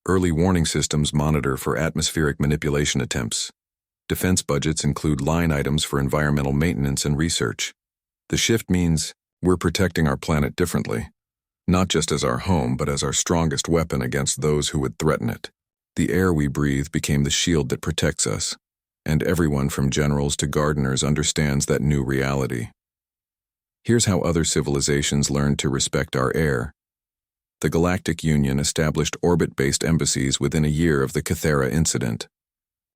Early warning systems monitor for atmospheric manipulation attempts. Defense budgets include line items for environmental maintenance and research. The shift means we're protecting our planet differently, not just as our home, but as our strongest weapon against those who would threaten it. The air we breathe became the shield that protects us, and everyone from generals to gardeners understands that new reality. Here's how other civilizations learned to respect our air. The Galactic Union established orbit-based embassies within a year of the Cathera incident.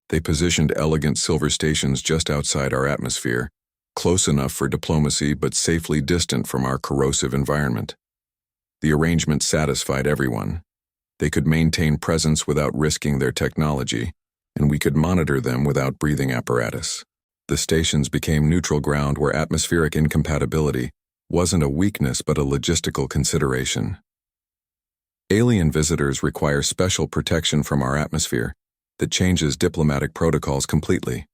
They positioned elegant silver stations just outside our atmosphere, close enough for diplomacy but safely distant from our corrosive environment. The arrangement satisfied everyone. They could maintain presence without risking their technology, and we could monitor them without breathing apparatus. The stations became neutral ground where atmospheric incompatibility wasn't a weakness but a logistical consideration. Alien visitors require special protection from our atmosphere that changes diplomatic protocols completely.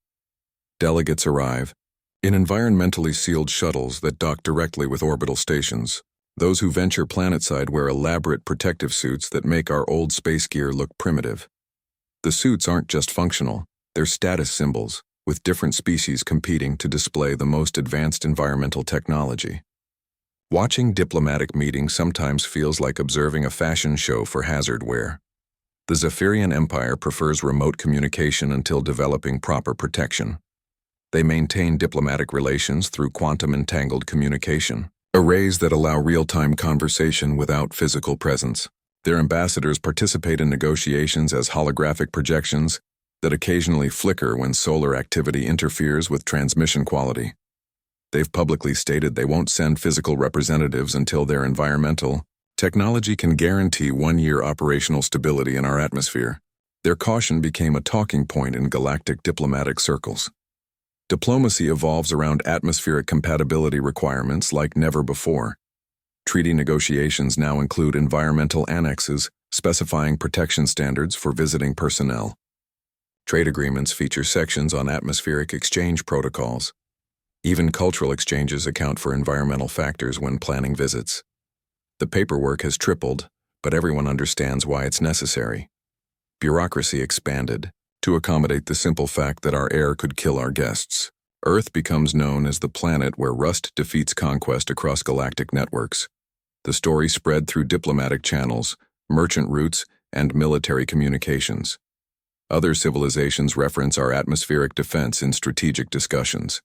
Delegates arrive in environmentally sealed shuttles that dock directly with orbital stations. Those who venture planetside wear elaborate protective suits that make our old space gear look primitive. The suits aren't just functional, they're status symbols, with different species competing to display the most advanced environmental technology. Watching diplomatic meetings sometimes feels like observing a fashion show for hazard wear. The Zephyrian Empire prefers remote communication until developing proper protection. They maintain diplomatic relations through quantum-entangled communication, arrays that allow real-time conversation without physical presence. Their ambassadors participate in negotiations as holographic projections that occasionally flicker when solar activity interferes with transmission quality. They've publicly stated they won't send physical representatives until their environmental technology can guarantee 1-year operational stability in our atmosphere. Their caution became a talking point in galactic diplomatic circles. Diplomacy evolves around atmospheric compatibility requirements like never before. Treaty negotiations now include environmental annexes specifying protection standards for visiting personnel. Trade agreements feature sections on atmospheric exchange protocols. Even cultural exchanges account for environmental factors when planning visits. The paperwork has tripled, but everyone understands why it's necessary. Bureaucracy expanded to accommodate the simple fact that our air could kill our guests. Earth becomes known as the planet where rust defeats conquest across galactic networks. The story spread through diplomatic channels, merchant routes, and military communications. Other civilizations reference our atmospheric defense in strategic discussions.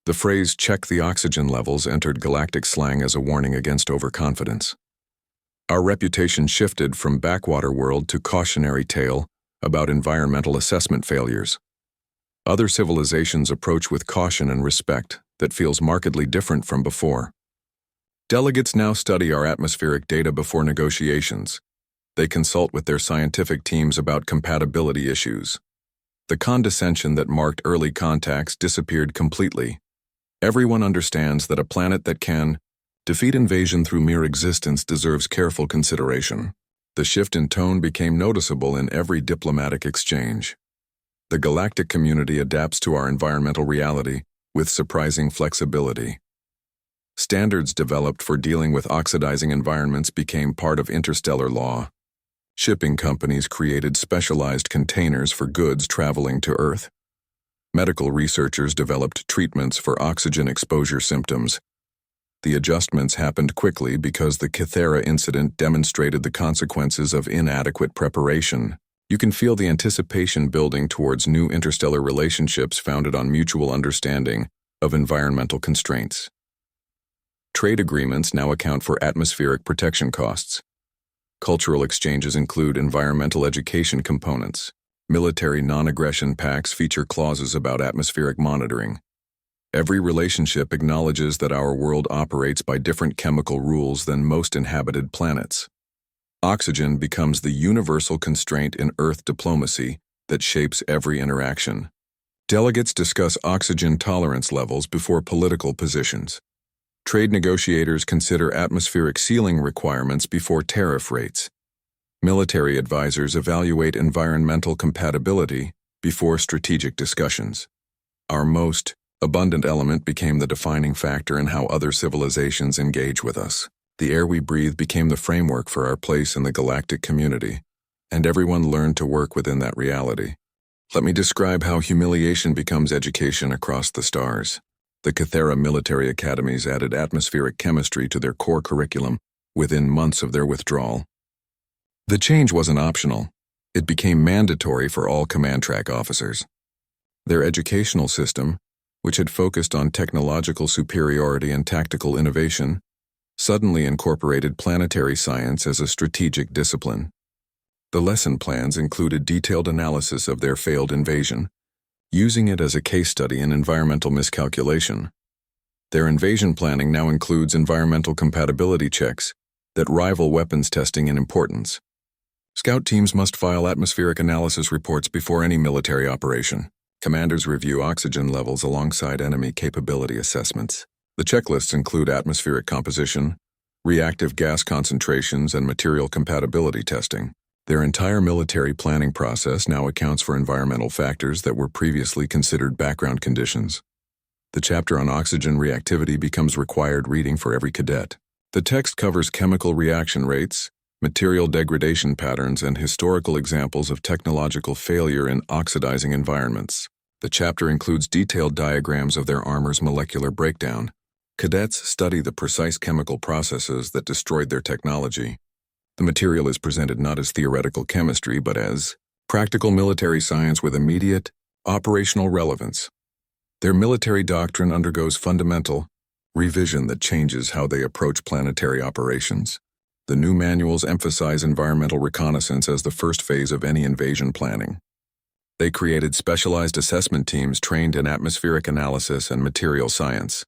The phrase "check the oxygen levels" entered galactic slang as a warning against overconfidence. Our reputation shifted from backwater world to cautionary tale about environmental assessment failures. Other civilizations approach with caution and respect that feels markedly different from before. Delegates now study our atmospheric data before negotiations. They consult with their scientific teams about compatibility issues. The condescension that marked early contacts disappeared completely. Everyone understands that a planet that can defeat invasion through mere existence deserves careful consideration. The shift in tone became noticeable in every diplomatic exchange. The galactic community adapts to our environmental reality with surprising flexibility. Standards developed for dealing with oxidizing environments became part of interstellar law. Shipping companies created specialized containers for goods traveling to Earth. Medical researchers developed treatments for oxygen exposure symptoms. The adjustments happened quickly because the Kythera incident demonstrated the consequences of inadequate preparation. You can feel the anticipation building towards new interstellar relationships founded on mutual understanding of environmental constraints. Trade agreements now account for atmospheric protection costs. Cultural exchanges include environmental education components. Military non-aggression pacts feature clauses about atmospheric monitoring. Every relationship acknowledges that our world operates by different chemical rules than most inhabited planets. Oxygen becomes the universal constraint in Earth diplomacy that shapes every interaction. Delegates discuss oxygen tolerance levels before political positions. Trade negotiators consider atmospheric ceiling requirements before tariff rates. Military advisors evaluate environmental compatibility before strategic discussions. Our most abundant element became the defining factor in how other civilizations engage with us. The air we breathe became the framework for our place in the galactic community, and everyone learned to work within that reality. Let me describe how humiliation becomes education across the stars. The Kythera military academies added atmospheric chemistry to their core curriculum within months of their withdrawal. The change wasn't optional. It became mandatory for all command track officers. Their educational system, which had focused on technological superiority and tactical innovation, suddenly incorporated planetary science as a strategic discipline. The lesson plans included detailed analysis of their failed invasion, using it as a case study in environmental miscalculation. Their invasion planning now includes environmental compatibility checks that rival weapons testing in importance. Scout teams must file atmospheric analysis reports before any military operation. Commanders review oxygen levels alongside enemy capability assessments. The checklists include atmospheric composition, reactive gas concentrations, and material compatibility testing. Their entire military planning process now accounts for environmental factors that were previously considered background conditions. The chapter on oxygen reactivity becomes required reading for every cadet. The text covers chemical reaction rates, material degradation patterns, and historical examples of technological failure in oxidizing environments. The chapter includes detailed diagrams of their armor's molecular breakdown. Cadets study the precise chemical processes that destroyed their technology. The material is presented not as theoretical chemistry, but as practical military science with immediate, operational relevance. Their military doctrine undergoes fundamental revision that changes how they approach planetary operations. The new manuals emphasize environmental reconnaissance as the first phase of any invasion planning. They created specialized assessment teams trained in atmospheric analysis and material science.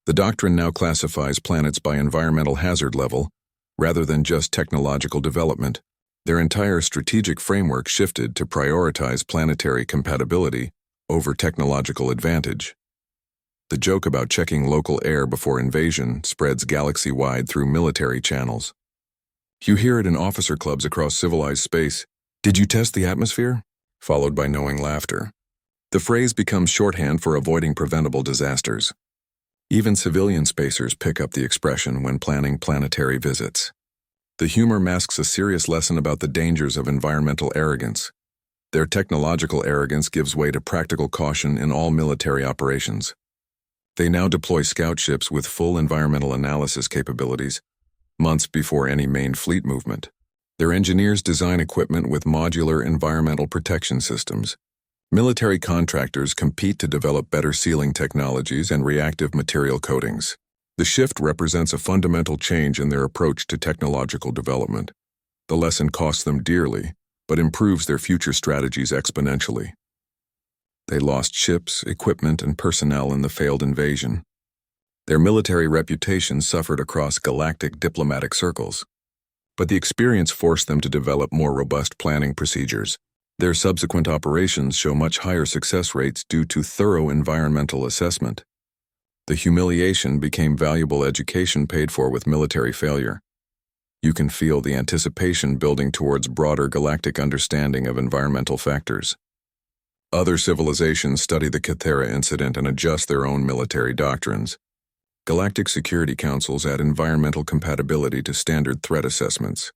The doctrine now classifies planets by environmental hazard level, rather than just technological development. Their entire strategic framework shifted to prioritize planetary compatibility over technological advantage. The joke about checking local air before invasion spreads galaxy-wide through military channels. You hear it in officer clubs across civilized space. "Did you test the atmosphere?" Followed by knowing laughter. The phrase becomes shorthand for avoiding preventable disasters. Even civilian spacers pick up the expression when planning planetary visits. The humor masks a serious lesson about the dangers of environmental arrogance. Their technological arrogance gives way to practical caution in all military operations. They now deploy scout ships with full environmental analysis capabilities, months before any main fleet movement. Their engineers design equipment with modular environmental protection systems. Military contractors compete to develop better sealing technologies and reactive material coatings. The shift represents a fundamental change in their approach to technological development. The lesson costs them dearly, but improves their future strategies exponentially. They lost ships, equipment, and personnel in the failed invasion. Their military reputation suffered across galactic diplomatic circles. But the experience forced them to develop more robust planning procedures. Their subsequent operations show much higher success rates due to thorough environmental assessment. The humiliation became valuable education paid for with military failure. You can feel the anticipation building towards broader galactic understanding of environmental factors. Other civilizations study the Kythera incident and adjust their own military doctrines. Galactic security councils add environmental compatibility to standard threat assessments.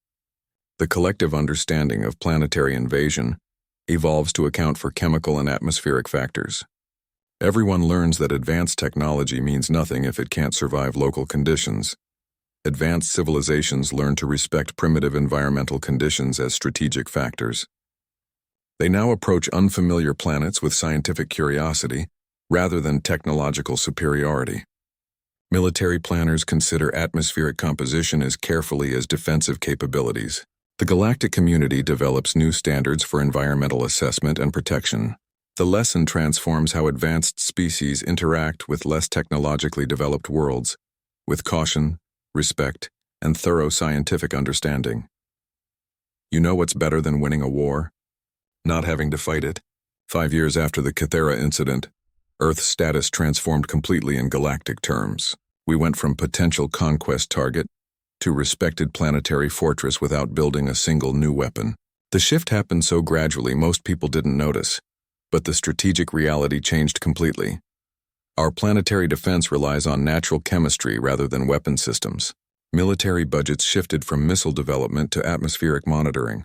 The collective understanding of planetary invasion evolves to account for chemical and atmospheric factors. Everyone learns that advanced technology means nothing if it can't survive local conditions. Advanced civilizations learn to respect primitive environmental conditions as strategic factors. They now approach unfamiliar planets with scientific curiosity rather than technological superiority. Military planners consider atmospheric composition as carefully as defensive capabilities. The galactic community develops new standards for environmental assessment and protection. The lesson transforms how advanced species interact with less technologically developed worlds, with caution, respect, and thorough scientific understanding. You know what's better than winning a war? Not having to fight it. 5 years after the Kythera incident, Earth's status transformed completely in galactic terms. We went from potential conquest target to respected planetary fortress without building a single new weapon. The shift happened so gradually most people didn't notice, but the strategic reality changed completely. Our planetary defense relies on natural chemistry rather than weapon systems. Military budgets shifted from missile development to atmospheric monitoring.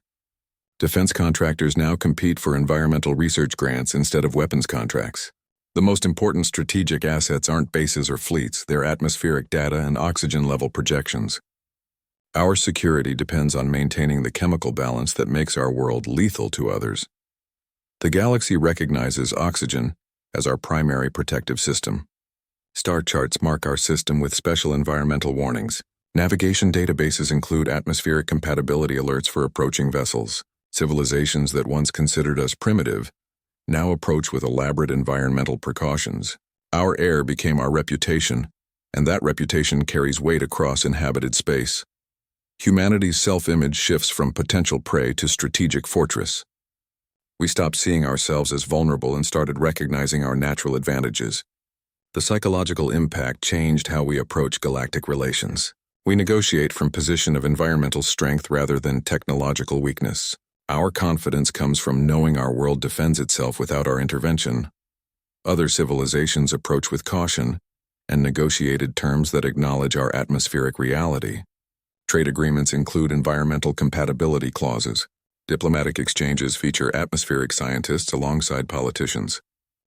Defense contractors now compete for environmental research grants instead of weapons contracts. The most important strategic assets aren't bases or fleets, they're atmospheric data and oxygen level projections. Our security depends on maintaining the chemical balance that makes our world lethal to others. The galaxy recognizes oxygen as our primary protective system. Star charts mark our system with special environmental warnings. Navigation databases include atmospheric compatibility alerts for approaching vessels. Civilizations that once considered us primitive now approach with elaborate environmental precautions. Our air became our reputation, and that reputation carries weight across inhabited space. Humanity's self-image shifts from potential prey to strategic fortress. We stopped seeing ourselves as vulnerable and started recognizing our natural advantages. The psychological impact changed how we approach galactic relations. We negotiate from a position of environmental strength rather than technological weakness. Our confidence comes from knowing our world defends itself without our intervention. Other civilizations approach with caution and negotiated terms that acknowledge our atmospheric reality. Trade agreements include environmental compatibility clauses. Diplomatic exchanges feature atmospheric scientists alongside politicians.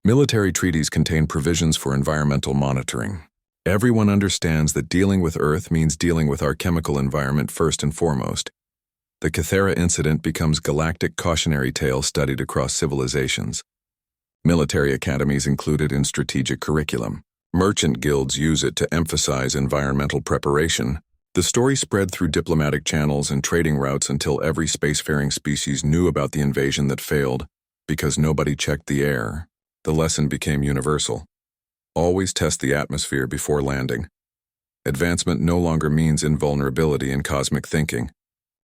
Military treaties contain provisions for environmental monitoring. Everyone understands that dealing with Earth means dealing with our chemical environment first and foremost. The Kythera incident becomes galactic cautionary tale studied across civilizations. Military academies included in strategic curriculum. Merchant guilds use it to emphasize environmental preparation. The story spread through diplomatic channels and trading routes until every spacefaring species knew about the invasion that failed, because nobody checked the air. The lesson became universal. Always test the atmosphere before landing. Advancement no longer means invulnerability in cosmic thinking.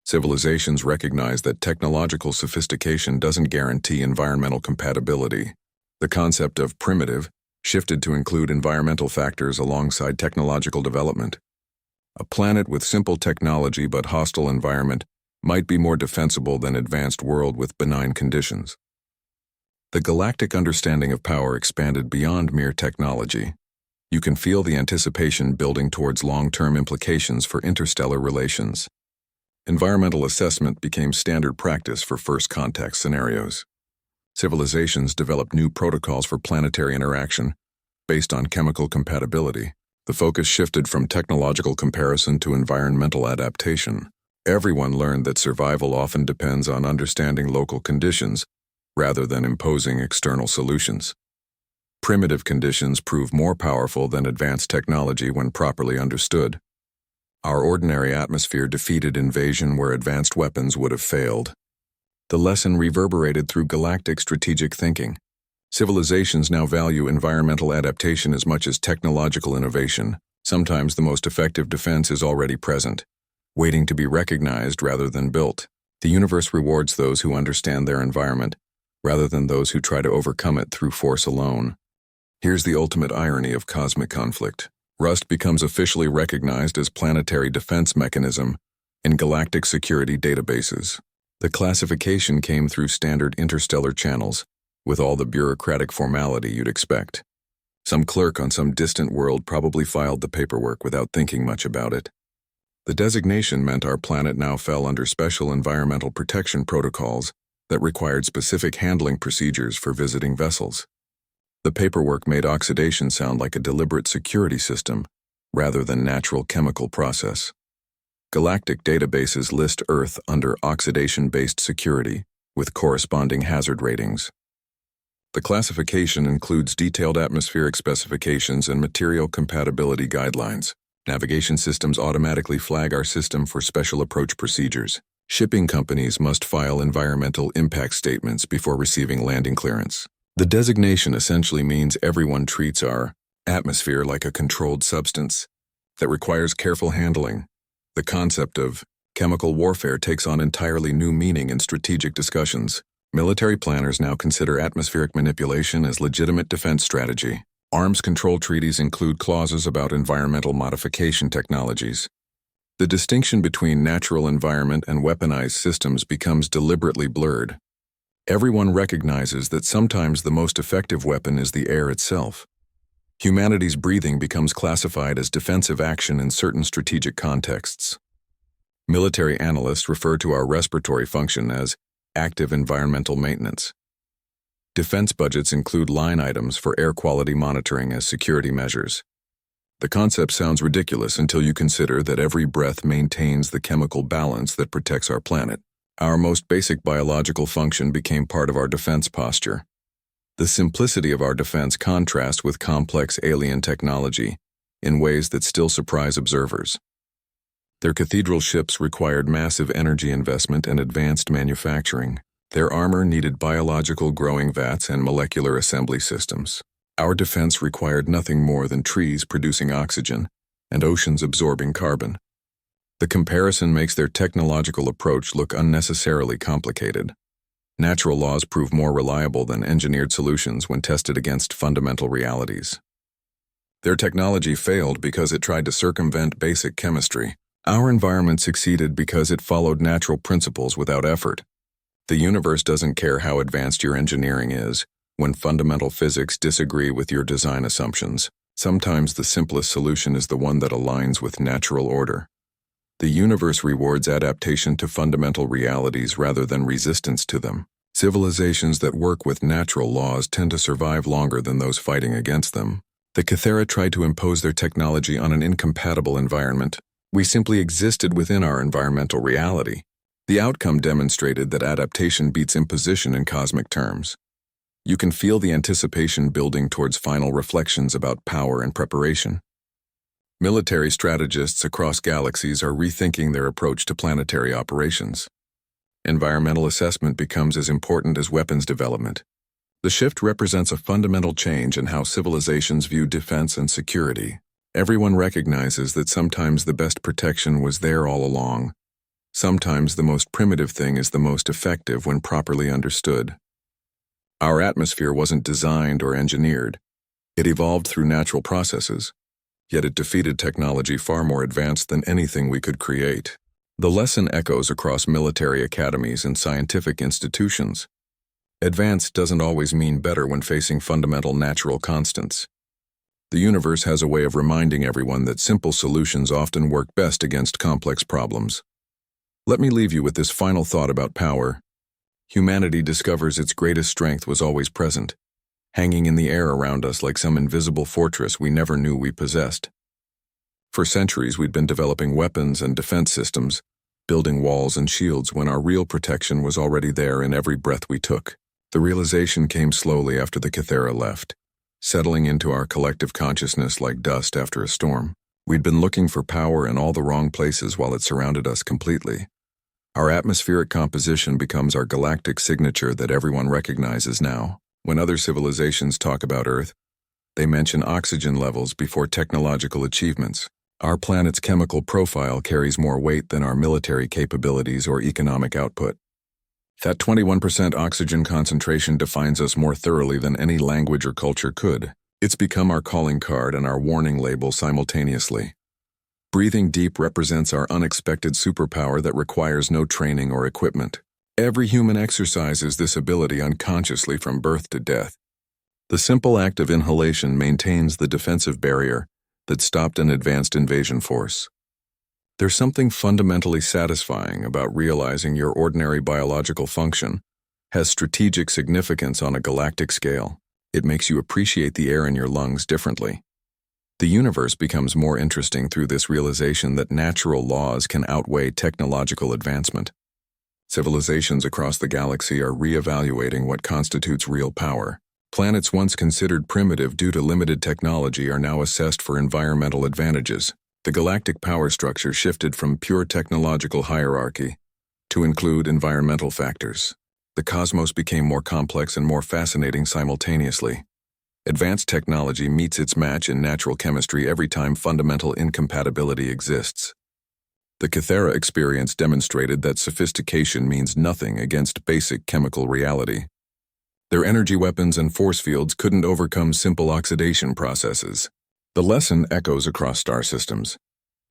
Civilizations recognize that technological sophistication doesn't guarantee environmental compatibility. The concept of primitive shifted to include environmental factors alongside technological development. A planet with simple technology but hostile environment might be more defensible than an advanced world with benign conditions. The galactic understanding of power expanded beyond mere technology. You can feel the anticipation building towards long-term implications for interstellar relations. Environmental assessment became standard practice for first contact scenarios. Civilizations developed new protocols for planetary interaction based on chemical compatibility. The focus shifted from technological comparison to environmental adaptation. Everyone learned that survival often depends on understanding local conditions rather than imposing external solutions. Primitive conditions prove more powerful than advanced technology when properly understood. Our ordinary atmosphere defeated invasion where advanced weapons would have failed. The lesson reverberated through galactic strategic thinking. Civilizations now value environmental adaptation as much as technological innovation. Sometimes the most effective defense is already present, waiting to be recognized rather than built. The universe rewards those who understand their environment, rather than those who try to overcome it through force alone. Here's the ultimate irony of cosmic conflict. Rust becomes officially recognized as planetary defense mechanism in galactic security databases. The classification came through standard interstellar channels, with all the bureaucratic formality you'd expect. Some clerk on some distant world probably filed the paperwork without thinking much about it. The designation meant our planet now fell under special environmental protection protocols that required specific handling procedures for visiting vessels. The paperwork made oxidation sound like a deliberate security system, rather than natural chemical process. Galactic databases list Earth under oxidation-based security, with corresponding hazard ratings. The classification includes detailed atmospheric specifications and material compatibility guidelines. Navigation systems automatically flag our system for special approach procedures. Shipping companies must file environmental impact statements before receiving landing clearance. The designation essentially means everyone treats our atmosphere like a controlled substance that requires careful handling. The concept of chemical warfare takes on entirely new meaning in strategic discussions. Military planners now consider atmospheric manipulation as legitimate defense strategy. Arms control treaties include clauses about environmental modification technologies. The distinction between natural environment and weaponized systems becomes deliberately blurred. Everyone recognizes that sometimes the most effective weapon is the air itself. Humanity's breathing becomes classified as defensive action in certain strategic contexts. Military analysts refer to our respiratory function as active environmental maintenance. Defense budgets include line items for air quality monitoring as security measures. The concept sounds ridiculous until you consider that every breath maintains the chemical balance that protects our planet. Our most basic biological function became part of our defense posture. The simplicity of our defense contrasts with complex alien technology in ways that still surprise observers. Their cathedral ships required massive energy investment and advanced manufacturing. Their armor needed biological growing vats and molecular assembly systems. Our defense required nothing more than trees producing oxygen and oceans absorbing carbon. The comparison makes their technological approach look unnecessarily complicated. Natural laws prove more reliable than engineered solutions when tested against fundamental realities. Their technology failed because it tried to circumvent basic chemistry. Our environment succeeded because it followed natural principles without effort. The universe doesn't care how advanced your engineering is when fundamental physics disagree with your design assumptions. Sometimes the simplest solution is the one that aligns with natural order. The universe rewards adaptation to fundamental realities rather than resistance to them. Civilizations that work with natural laws tend to survive longer than those fighting against them. The Cathera tried to impose their technology on an incompatible environment. We simply existed within our environmental reality. The outcome demonstrated that adaptation beats imposition in cosmic terms. You can feel the anticipation building towards final reflections about power and preparation. Military strategists across galaxies are rethinking their approach to planetary operations. Environmental assessment becomes as important as weapons development. The shift represents a fundamental change in how civilizations view defense and security. Everyone recognizes that sometimes the best protection was there all along. Sometimes the most primitive thing is the most effective when properly understood. Our atmosphere wasn't designed or engineered. It evolved through natural processes. Yet it defeated technology far more advanced than anything we could create. The lesson echoes across military academies and scientific institutions. Advanced doesn't always mean better when facing fundamental natural constants. The universe has a way of reminding everyone that simple solutions often work best against complex problems. Let me leave you with this final thought about power. humanity discovers its greatest strength was always present, hanging in the air around us like some invisible fortress we never knew we possessed. For centuries, we'd been developing weapons and defense systems, building walls and shields when our real protection was already there in every breath we took. The realization came slowly after the Kythera left, settling into our collective consciousness like dust after a storm. We'd been looking for power in all the wrong places while it surrounded us completely. Our atmospheric composition becomes our galactic signature that everyone recognizes now. When other civilizations talk about Earth, they mention oxygen levels before technological achievements. Our planet's chemical profile carries more weight than our military capabilities or economic output. That 21% oxygen concentration defines us more thoroughly than any language or culture could. It's become our calling card and our warning label simultaneously. Breathing deep represents our unexpected superpower that requires no training or equipment. Every human exercises this ability unconsciously from birth to death. The simple act of inhalation maintains the defensive barrier that stopped an advanced invasion force. There's something fundamentally satisfying about realizing your ordinary biological function has strategic significance on a galactic scale. It makes you appreciate the air in your lungs differently. The universe becomes more interesting through this realization that natural laws can outweigh technological advancement. Civilizations across the galaxy are re-evaluating what constitutes real power. Planets once considered primitive due to limited technology are now assessed for environmental advantages. The galactic power structure shifted from pure technological hierarchy to include environmental factors. The cosmos became more complex and more fascinating simultaneously. Advanced technology meets its match in natural chemistry every time fundamental incompatibility exists. The Kythera experience demonstrated that sophistication means nothing against basic chemical reality. Their energy weapons and force fields couldn't overcome simple oxidation processes. The lesson echoes across star systems.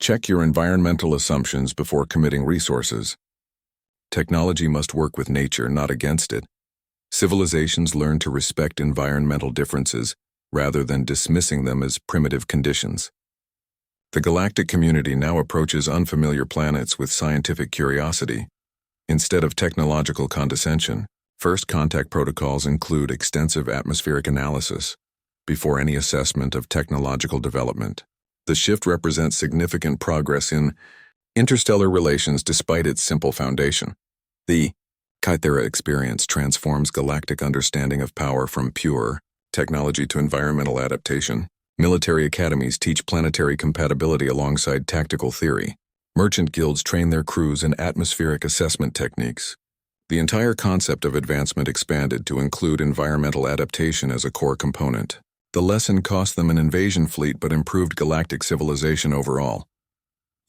Check your environmental assumptions before committing resources. Technology must work with nature, not against it. Civilizations learn to respect environmental differences rather than dismissing them as primitive conditions. The galactic community now approaches unfamiliar planets with scientific curiosity, instead of technological condescension. First contact protocols include extensive atmospheric analysis before any assessment of technological development. The shift represents significant progress in interstellar relations despite its simple foundation. The Kythera experience transforms galactic understanding of power from pure technology to environmental adaptation. Military academies teach planetary compatibility alongside tactical theory. Merchant guilds train their crews in atmospheric assessment techniques. The entire concept of advancement expanded to include environmental adaptation as a core component. The lesson cost them an invasion fleet but improved galactic civilization overall.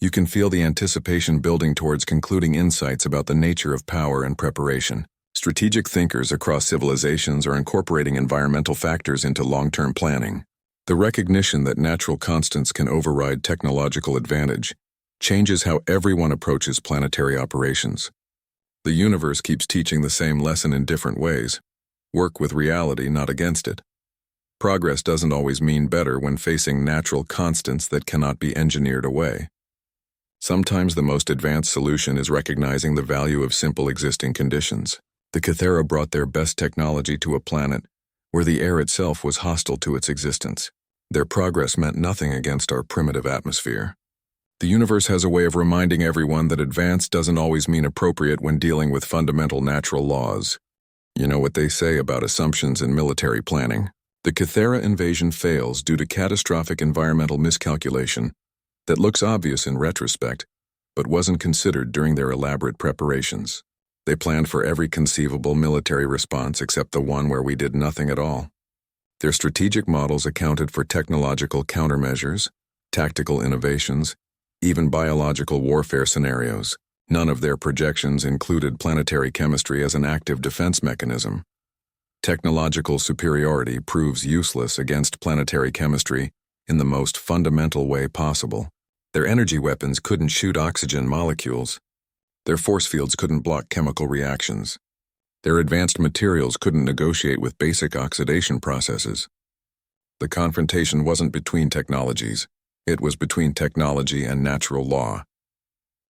You can feel the anticipation building towards concluding insights about the nature of power and preparation. Strategic thinkers across civilizations are incorporating environmental factors into long-term planning. The recognition that natural constants can override technological advantage changes how everyone approaches planetary operations. The universe keeps teaching the same lesson in different ways. Work with reality, not against it. Progress doesn't always mean better when facing natural constants that cannot be engineered away. Sometimes the most advanced solution is recognizing the value of simple existing conditions. The Kythera brought their best technology to a planet where the air itself was hostile to its existence. Their progress meant nothing against our primitive atmosphere. The universe has a way of reminding everyone that advance doesn't always mean appropriate when dealing with fundamental natural laws. You know what they say about assumptions in military planning. The Kythera invasion fails due to catastrophic environmental miscalculation that looks obvious in retrospect, but wasn't considered during their elaborate preparations. They planned for every conceivable military response except the one where we did nothing at all. Their strategic models accounted for technological countermeasures, tactical innovations, even biological warfare scenarios. None of their projections included planetary chemistry as an active defense mechanism. Technological superiority proves useless against planetary chemistry in the most fundamental way possible. Their energy weapons couldn't shoot oxygen molecules. Their force fields couldn't block chemical reactions. Their advanced materials couldn't negotiate with basic oxidation processes. The confrontation wasn't between technologies. It was between technology and natural law.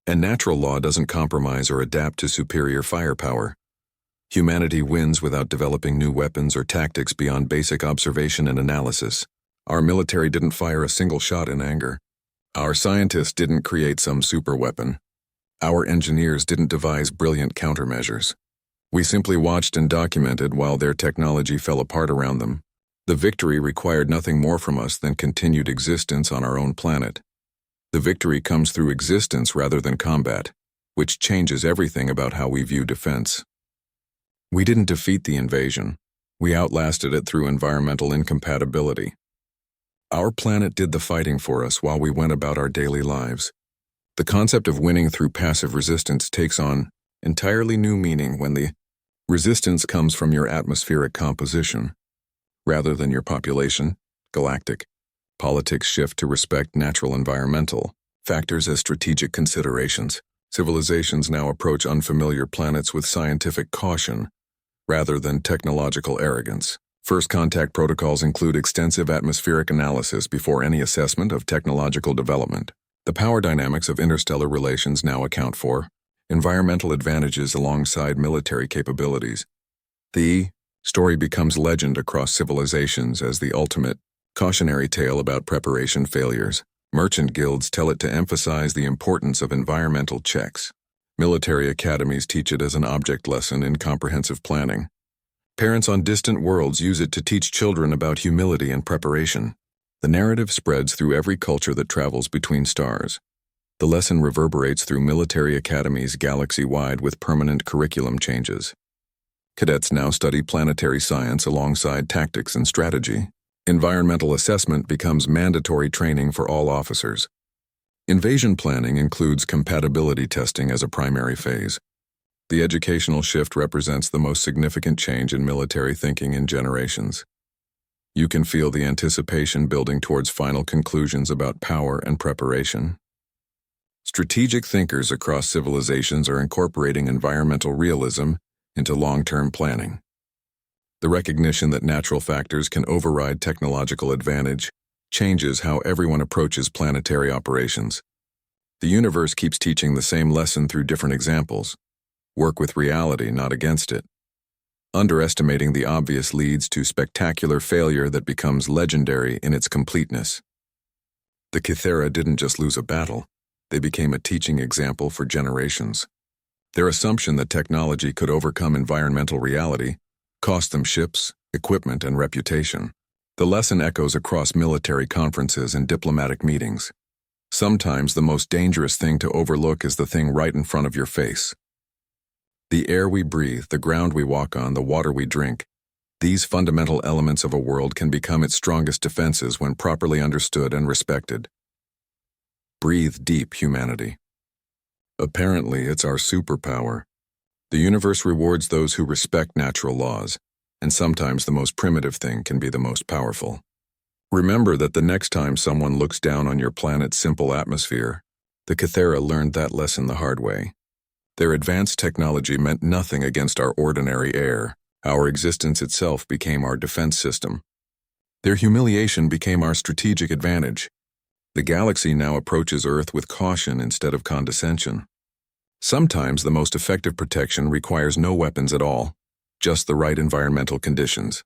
And natural law doesn't compromise or adapt to superior firepower. Humanity wins without developing new weapons or tactics beyond basic observation and analysis. Our military didn't fire a single shot in anger. Our scientists didn't create some superweapon. Our engineers didn't devise brilliant countermeasures. We simply watched and documented while their technology fell apart around them. The victory required nothing more from us than continued existence on our own planet. The victory comes through existence rather than combat, which changes everything about how we view defense. We didn't defeat the invasion. We outlasted it through environmental incompatibility. Our planet did the fighting for us while we went about our daily lives. The concept of winning through passive resistance takes on entirely new meaning when the resistance comes from your atmospheric composition, rather than your population. Galactic politics shift to respect natural environmental factors as strategic considerations. Civilizations now approach unfamiliar planets with scientific caution, rather than technological arrogance. First contact protocols include extensive atmospheric analysis before any assessment of technological development. The power dynamics of interstellar relations now account for environmental advantages alongside military capabilities. The story becomes legend across civilizations as the ultimate cautionary tale about preparation failures. Merchant guilds tell it to emphasize the importance of environmental checks. Military academies teach it as an object lesson in comprehensive planning. Parents on distant worlds use it to teach children about humility and preparation. The narrative spreads through every culture that travels between stars. The lesson reverberates through military academies galaxy-wide with permanent curriculum changes. Cadets now study planetary science alongside tactics and strategy. Environmental assessment becomes mandatory training for all officers. Invasion planning includes compatibility testing as a primary phase. The educational shift represents the most significant change in military thinking in generations. You can feel the anticipation building towards final conclusions about power and preparation. Strategic thinkers across civilizations are incorporating environmental realism into long-term planning. The recognition that natural factors can override technological advantage changes how everyone approaches planetary operations. The universe keeps teaching the same lesson through different examples. Work with reality, not against it. Underestimating the obvious leads to spectacular failure that becomes legendary in its completeness. The Kythera didn't just lose a battle, they became a teaching example for generations. Their assumption that technology could overcome environmental reality cost them ships, equipment, and reputation. The lesson echoes across military conferences and diplomatic meetings. Sometimes the most dangerous thing to overlook is the thing right in front of your face. The air we breathe, the ground we walk on, the water we drink, these fundamental elements of a world can become its strongest defenses when properly understood and respected. Breathe deep, humanity. Apparently, it's our superpower. The universe rewards those who respect natural laws, and sometimes the most primitive thing can be the most powerful. Remember that the next time someone looks down on your planet's simple atmosphere, the Kythera learned that lesson the hard way. Their advanced technology meant nothing against our ordinary air. Our existence itself became our defense system. Their humiliation became our strategic advantage. The galaxy now approaches Earth with caution instead of condescension. Sometimes the most effective protection requires no weapons at all, just the right environmental conditions.